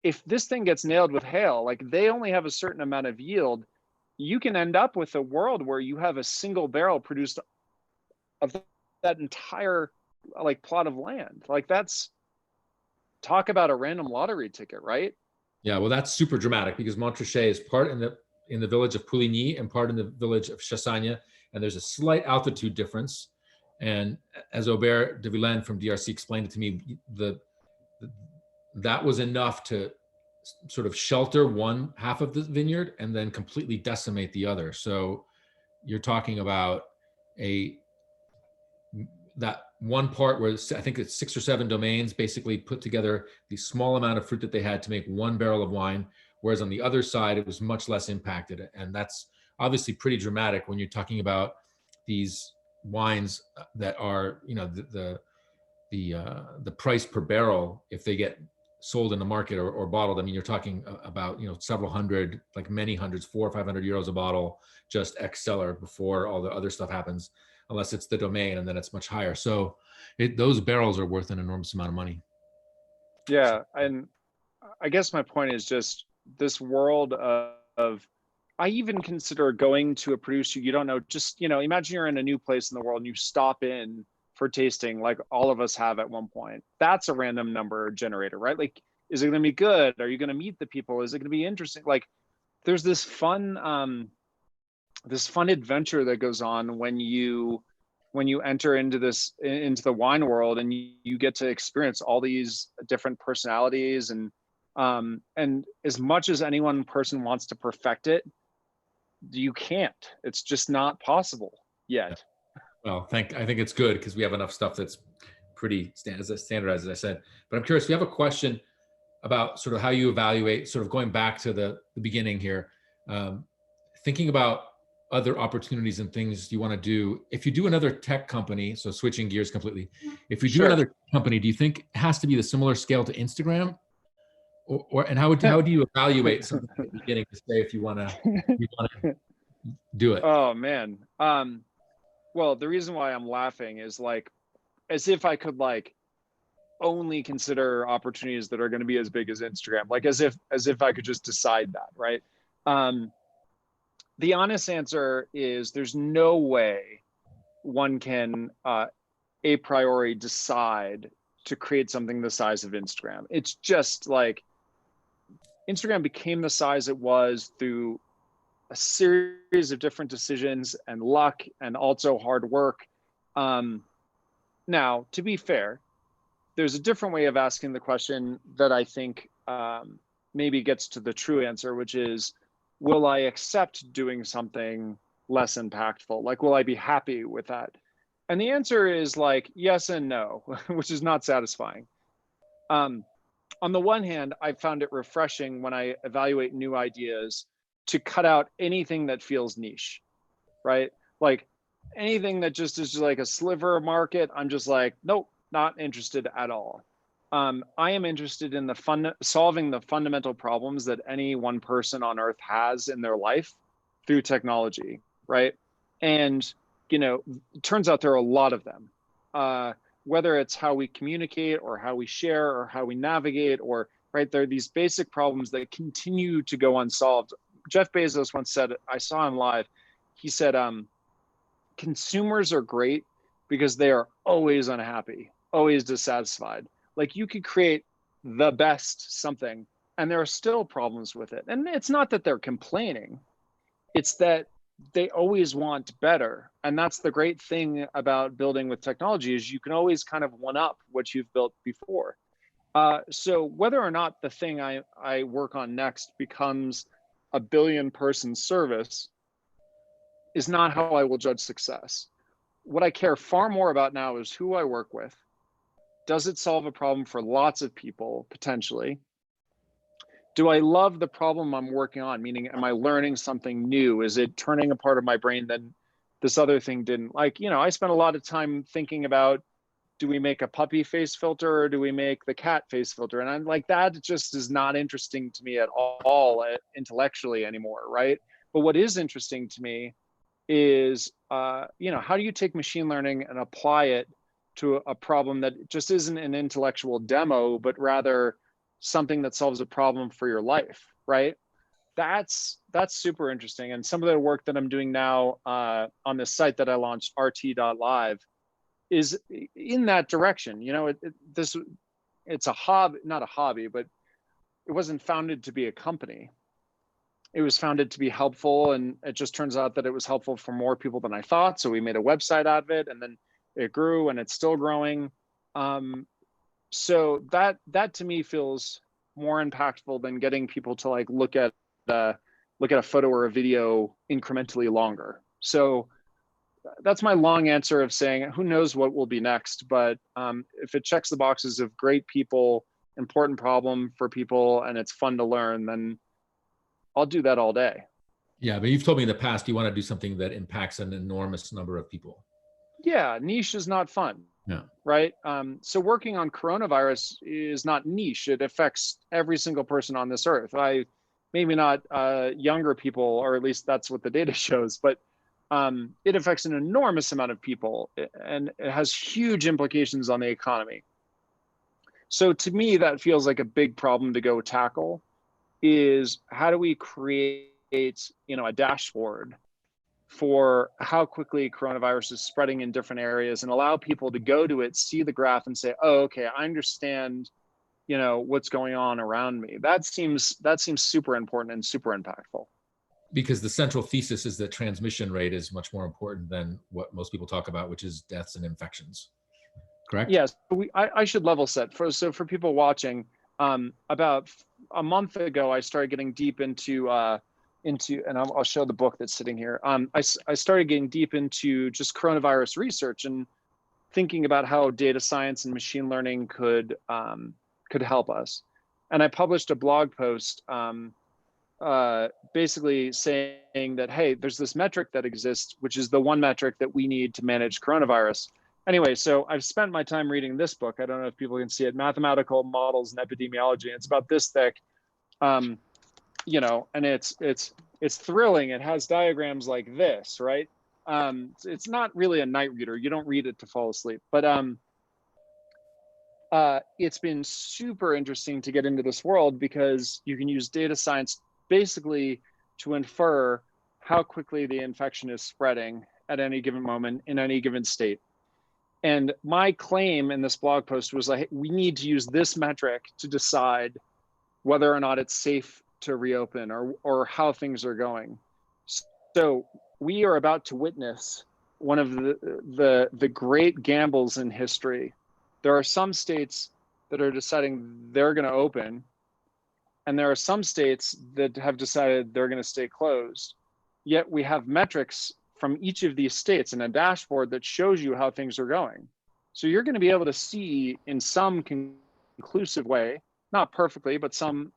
If this thing gets nailed with hail, like they only have a certain amount of yield, you can end up with a world where you have a single barrel produced of that entire like plot of land. Like that's, talk about a random lottery ticket, right? Yeah. Well, that's super dramatic because Montrachet is part in the village of Pouligny and part in the village of Chassagne, and there's a slight altitude difference. And as Aubert de Villaine from DRC explained it to me, that was enough to sort of shelter one half of the vineyard and then completely decimate the other. So you're talking about that one part where I think it's 6 or 7 domains basically put together the small amount of fruit that they had to make 1 barrel of wine, whereas on the other side it was much less impacted. And that's obviously pretty dramatic when you're talking about these wines that are, the price per barrel, if they get sold in the market or bottled. I mean, you're talking about, several hundred, like many hundreds, 400 or 500 euros a bottle, just ex cellar before all the other stuff happens, unless it's the domain, and then it's much higher. So those barrels are worth an enormous amount of money. Yeah. And I guess my point is just this world of I even consider going to a producer you don't know, just, imagine you're in a new place in the world and you stop in for tasting like all of us have at one point. That's a random number generator, right? Like, is it going to be good? Are you going to meet the people? Is it going to be interesting? Like, there's this fun adventure that goes on when you enter into the wine world and you get to experience all these different personalities and as much as any one person wants to perfect it, you can't. It's just not possible yet. Well, I think it's good because we have enough stuff that's pretty standardized, as I said. But I'm curious, we have a question about sort of how you evaluate, sort of going back to the beginning here, thinking about other opportunities and things you want to do. If you do another tech company, so switching gears completely, if you do another company, do you think it has to be the similar scale to Instagram? And how do you evaluate something at the beginning to say if you want to do it? Oh man. Well, the reason why I'm laughing is like, as if I could like only consider opportunities that are going to be as big as Instagram, like as if I could just decide that, right? The honest answer is there's no way one can a priori decide to create something the size of Instagram. It's just like Instagram became the size it was through a series of different decisions and luck and also hard work. Now, to be fair, there's a different way of asking the question that I think maybe gets to the true answer, which is, will I accept doing something less impactful? Like, will I be happy with that? And the answer is like, yes and no, which is not satisfying. On the one hand, I found it refreshing when I evaluate new ideas to cut out anything that feels niche, right? Like anything that just is like a sliver market, I'm just like, nope, not interested at all. I am interested in solving the fundamental problems that any one person on earth has in their life through technology, right? And, it turns out there are a lot of them. Whether it's how we communicate or how we share or how we navigate, or right, there are these basic problems that continue to go unsolved. Jeff Bezos once said, I saw him live, he said, consumers are great because they are always unhappy, always dissatisfied. Like you could create the best something and there are still problems with it. And it's not that they're complaining, it's that they always want better. And that's the great thing about building with technology, is you can always kind of one up what you've built before. So whether or not the thing I work on next becomes a billion person service is not how I will judge success. What I care far more about now is who I work with. Does it solve a problem for lots of people, potentially? Do I love the problem I'm working on? Meaning, am I learning something new? Is it turning a part of my brain that this other thing didn't? Like, I spent a lot of time thinking about, do we make a puppy face filter or do we make the cat face filter? And I'm like, that just is not interesting to me at all intellectually anymore, right? But what is interesting to me is, how do you take machine learning and apply it to a problem that just isn't an intellectual demo, but rather something that solves a problem for your life, right? That's super interesting. And some of the work that I'm doing now on this site that I launched, rt.live, is in that direction. It's a hobby, not a hobby, but it wasn't founded to be a company. It was founded to be helpful, and it just turns out that it was helpful for more people than I thought. So we made a website out of it, and then it grew, and it's still growing. So that to me feels more impactful than getting people to like look at a photo or a video incrementally longer. So that's my long answer of saying, who knows what will be next, but if it checks the boxes of great people, important problem for people, and it's fun to learn, then I'll do that all day. Yeah, but you've told me in the past you want to do something that impacts an enormous number of people. Yeah, niche is not fun. Yeah. Right. So working on coronavirus is not niche. It affects every single person on this earth. Maybe not younger people, or at least that's what the data shows, but it affects an enormous amount of people, and it has huge implications on the economy. So to me, that feels like a big problem to go tackle, is how do we create, a dashboard for how quickly coronavirus is spreading in different areas, and allow people to go to it, see the graph, and say, oh, okay, I understand, what's going on around me. That seems super important and super impactful. Because the central thesis is that transmission rate is much more important than what most people talk about, which is deaths and infections. Correct? Yes. I should level set. For people watching, about a month ago, I started getting deep into, and I'll show the book that's sitting here. I started getting deep into just coronavirus research and thinking about how data science and machine learning could help us. And I published a blog post basically saying that, hey, there's this metric that exists, which is the one metric that we need to manage coronavirus. Anyway, so I've spent my time reading this book. I don't know if people can see it, Mathematical Models and Epidemiology. It's about this thick, and it's thrilling. It has diagrams like this, right? It's not really a night reader. You don't read it to fall asleep, but it's been super interesting to get into this world, because you can use data science basically to infer how quickly the infection is spreading at any given moment in any given state. And my claim in this blog post was like, we need to use this metric to decide whether or not it's safe to reopen, or how things are going. So we are about to witness one of the great gambles in history. There are some states that are deciding they're going to open, and there are some states that have decided they're going to stay closed. Yet we have metrics from each of these states in a dashboard that shows you how things are going. So you're going to be able to see in some conclusive way, not perfectly, but some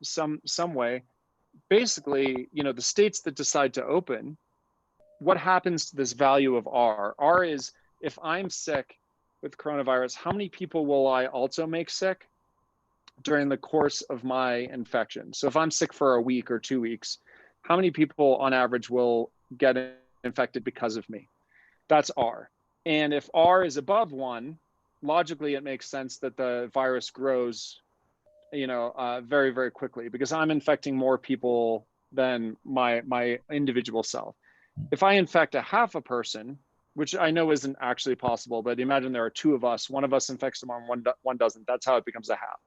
way, basically, the states that decide to open, what happens to this value of R? R is, if I'm sick with coronavirus, how many people will I also make sick during the course of my infection? So if I'm sick for a week or 2 weeks, how many people on average will get infected because of me? That's R. And if R is above 1, logically it makes sense that the virus grows, very, very quickly, because I'm infecting more people than my individual self. If I infect a half a person, which I know isn't actually possible, but imagine there are 2 of us, one of us infects someone, one doesn't. That's how it becomes a half.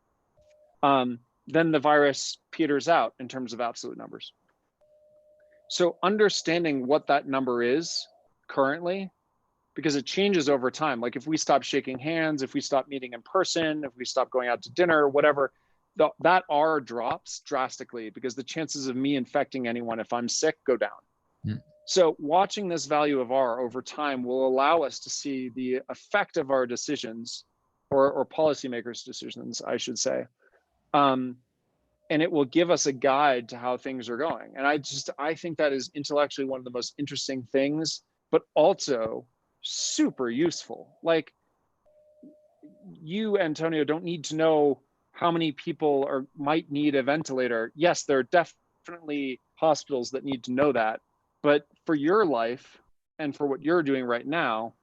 Then the virus peters out in terms of absolute numbers. So understanding what that number is currently, because it changes over time. Like if we stop shaking hands, if we stop meeting in person, if we stop going out to dinner, whatever, that R drops drastically because the chances of me infecting anyone if I'm sick go down. Mm. So watching this value of R over time will allow us to see the effect of our decisions, or policymakers' decisions, I should say. And it will give us a guide to how things are going. And I think that is intellectually one of the most interesting things, but also super useful. Like, you, Antonio, don't need to know how many people might need a ventilator. Yes, there are definitely hospitals that need to know that, but for your life and for what you're doing right now,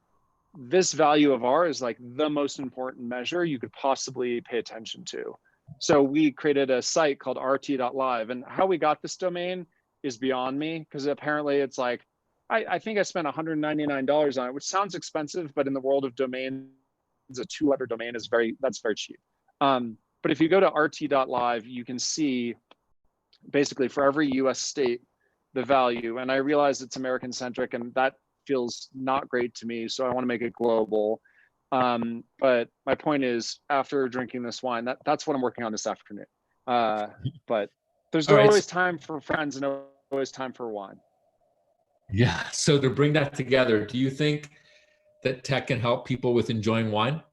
this value of R is like the most important measure you could possibly pay attention to. So we created a site called rt.live, and how we got this domain is beyond me, because apparently it's like, I think I spent $199 on it, which sounds expensive, but in the world of domains, a 2-letter domain is that's very cheap. But if you go to rt.live, you can see basically for every US state, the value. And I realize it's American centric, and that feels not great to me. So I want to make it global. But my point is, after drinking this wine, that's what I'm working on this afternoon. But there's always time for friends and always time for wine. Yeah. So to bring that together, do you think that tech can help people with enjoying wine?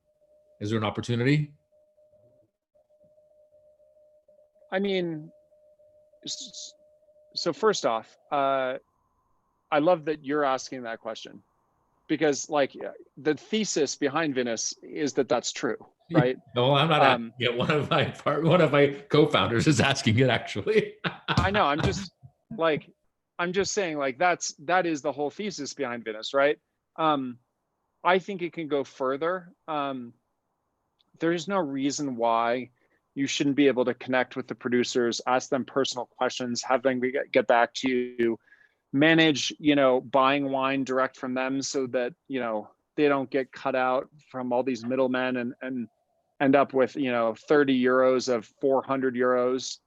Is there an opportunity? I mean, so first off, I love that you're asking that question, because like the thesis behind Vinous is that that's true, right? No, I'm not asking it. One of my co-founders is asking it, actually. I know. I'm just saying, like, that is the whole thesis behind Vinous, right? I think it can go further. There's no reason why you shouldn't be able to connect with the producers, ask them personal questions, have them get back to you, manage, buying wine direct from them so that, they don't get cut out from all these middlemen and end up with, 30 euros of 400 euros.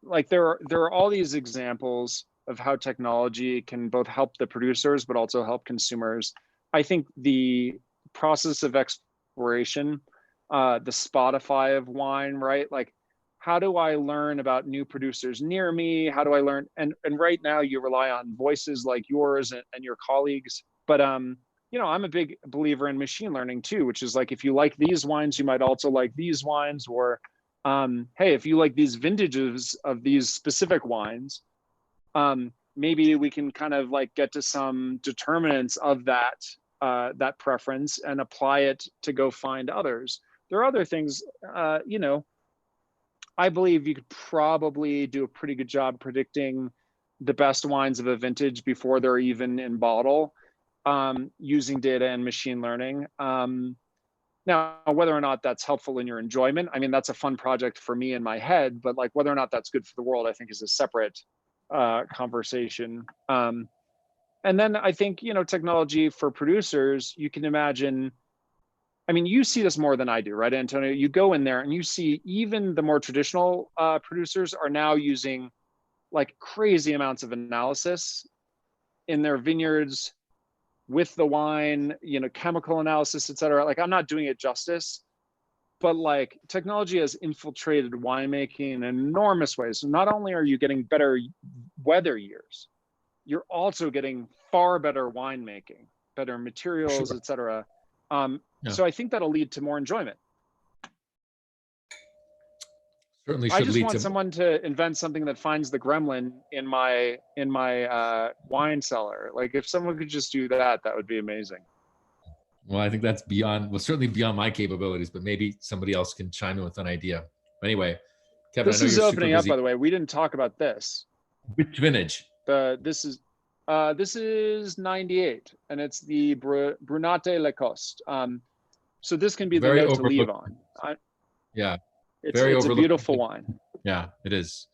Like there are all these examples of how technology can both help the producers, but also help consumers. I think the process of exploration, the Spotify of wine, right? Like, how do I learn about new producers near me? How do I learn? And right now you rely on voices like yours and your colleagues. But I'm a big believer in machine learning too, which is like, if you like these wines, you might also like these wines. Or hey, if you like these vintages of these specific wines, maybe we can kind of like get to some determinants of that preference and apply it to go find others. There are other things, I believe you could probably do a pretty good job predicting the best wines of a vintage before they're even in bottle, using data and machine learning. Now, whether or not that's helpful in your enjoyment, I mean, that's a fun project for me in my head, but like whether or not that's good for the world, I think is a separate conversation. And then I think, technology for producers, you can imagine, I mean, you see this more than I do, right, Antonio? You go in there and you see even the more traditional producers are now using like crazy amounts of analysis in their vineyards with the wine, chemical analysis, et cetera. Like, I'm not doing it justice, but like technology has infiltrated winemaking in enormous ways. So not only are you getting better weather years, you're also getting far better winemaking, better materials, Sure. et cetera. Yeah. So I think that'll lead to more enjoyment. Certainly should I just lead want to someone to invent something that finds the gremlin in my wine cellar. Like, if someone could just do that, that would be amazing. Well, I think that's certainly beyond my capabilities, but maybe somebody else can chime in with an idea. Anyway, Kevin, This I know is you're super opening up, busy. by the way. We didn't talk about this. Which vintage? This is 98, and it's the Brunate Lacoste. So this can be the Very note to leave overlooked. on. Yeah. It's a beautiful wine. Yeah, it is.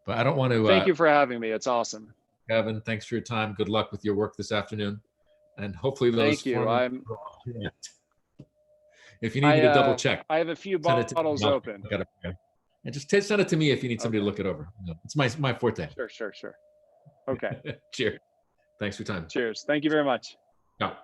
But I don't want to. Thank you for having me. It's awesome. Kevin, thanks for your time. Good luck with your work this afternoon, and hopefully those. Thank you. If you need me to double check, I have a few bottles open. And just send it to me if you need somebody Okay. to look it over. It's my forte. Sure. Okay. Cheers. Thanks for your time. Cheers. Thank you very much. Ciao.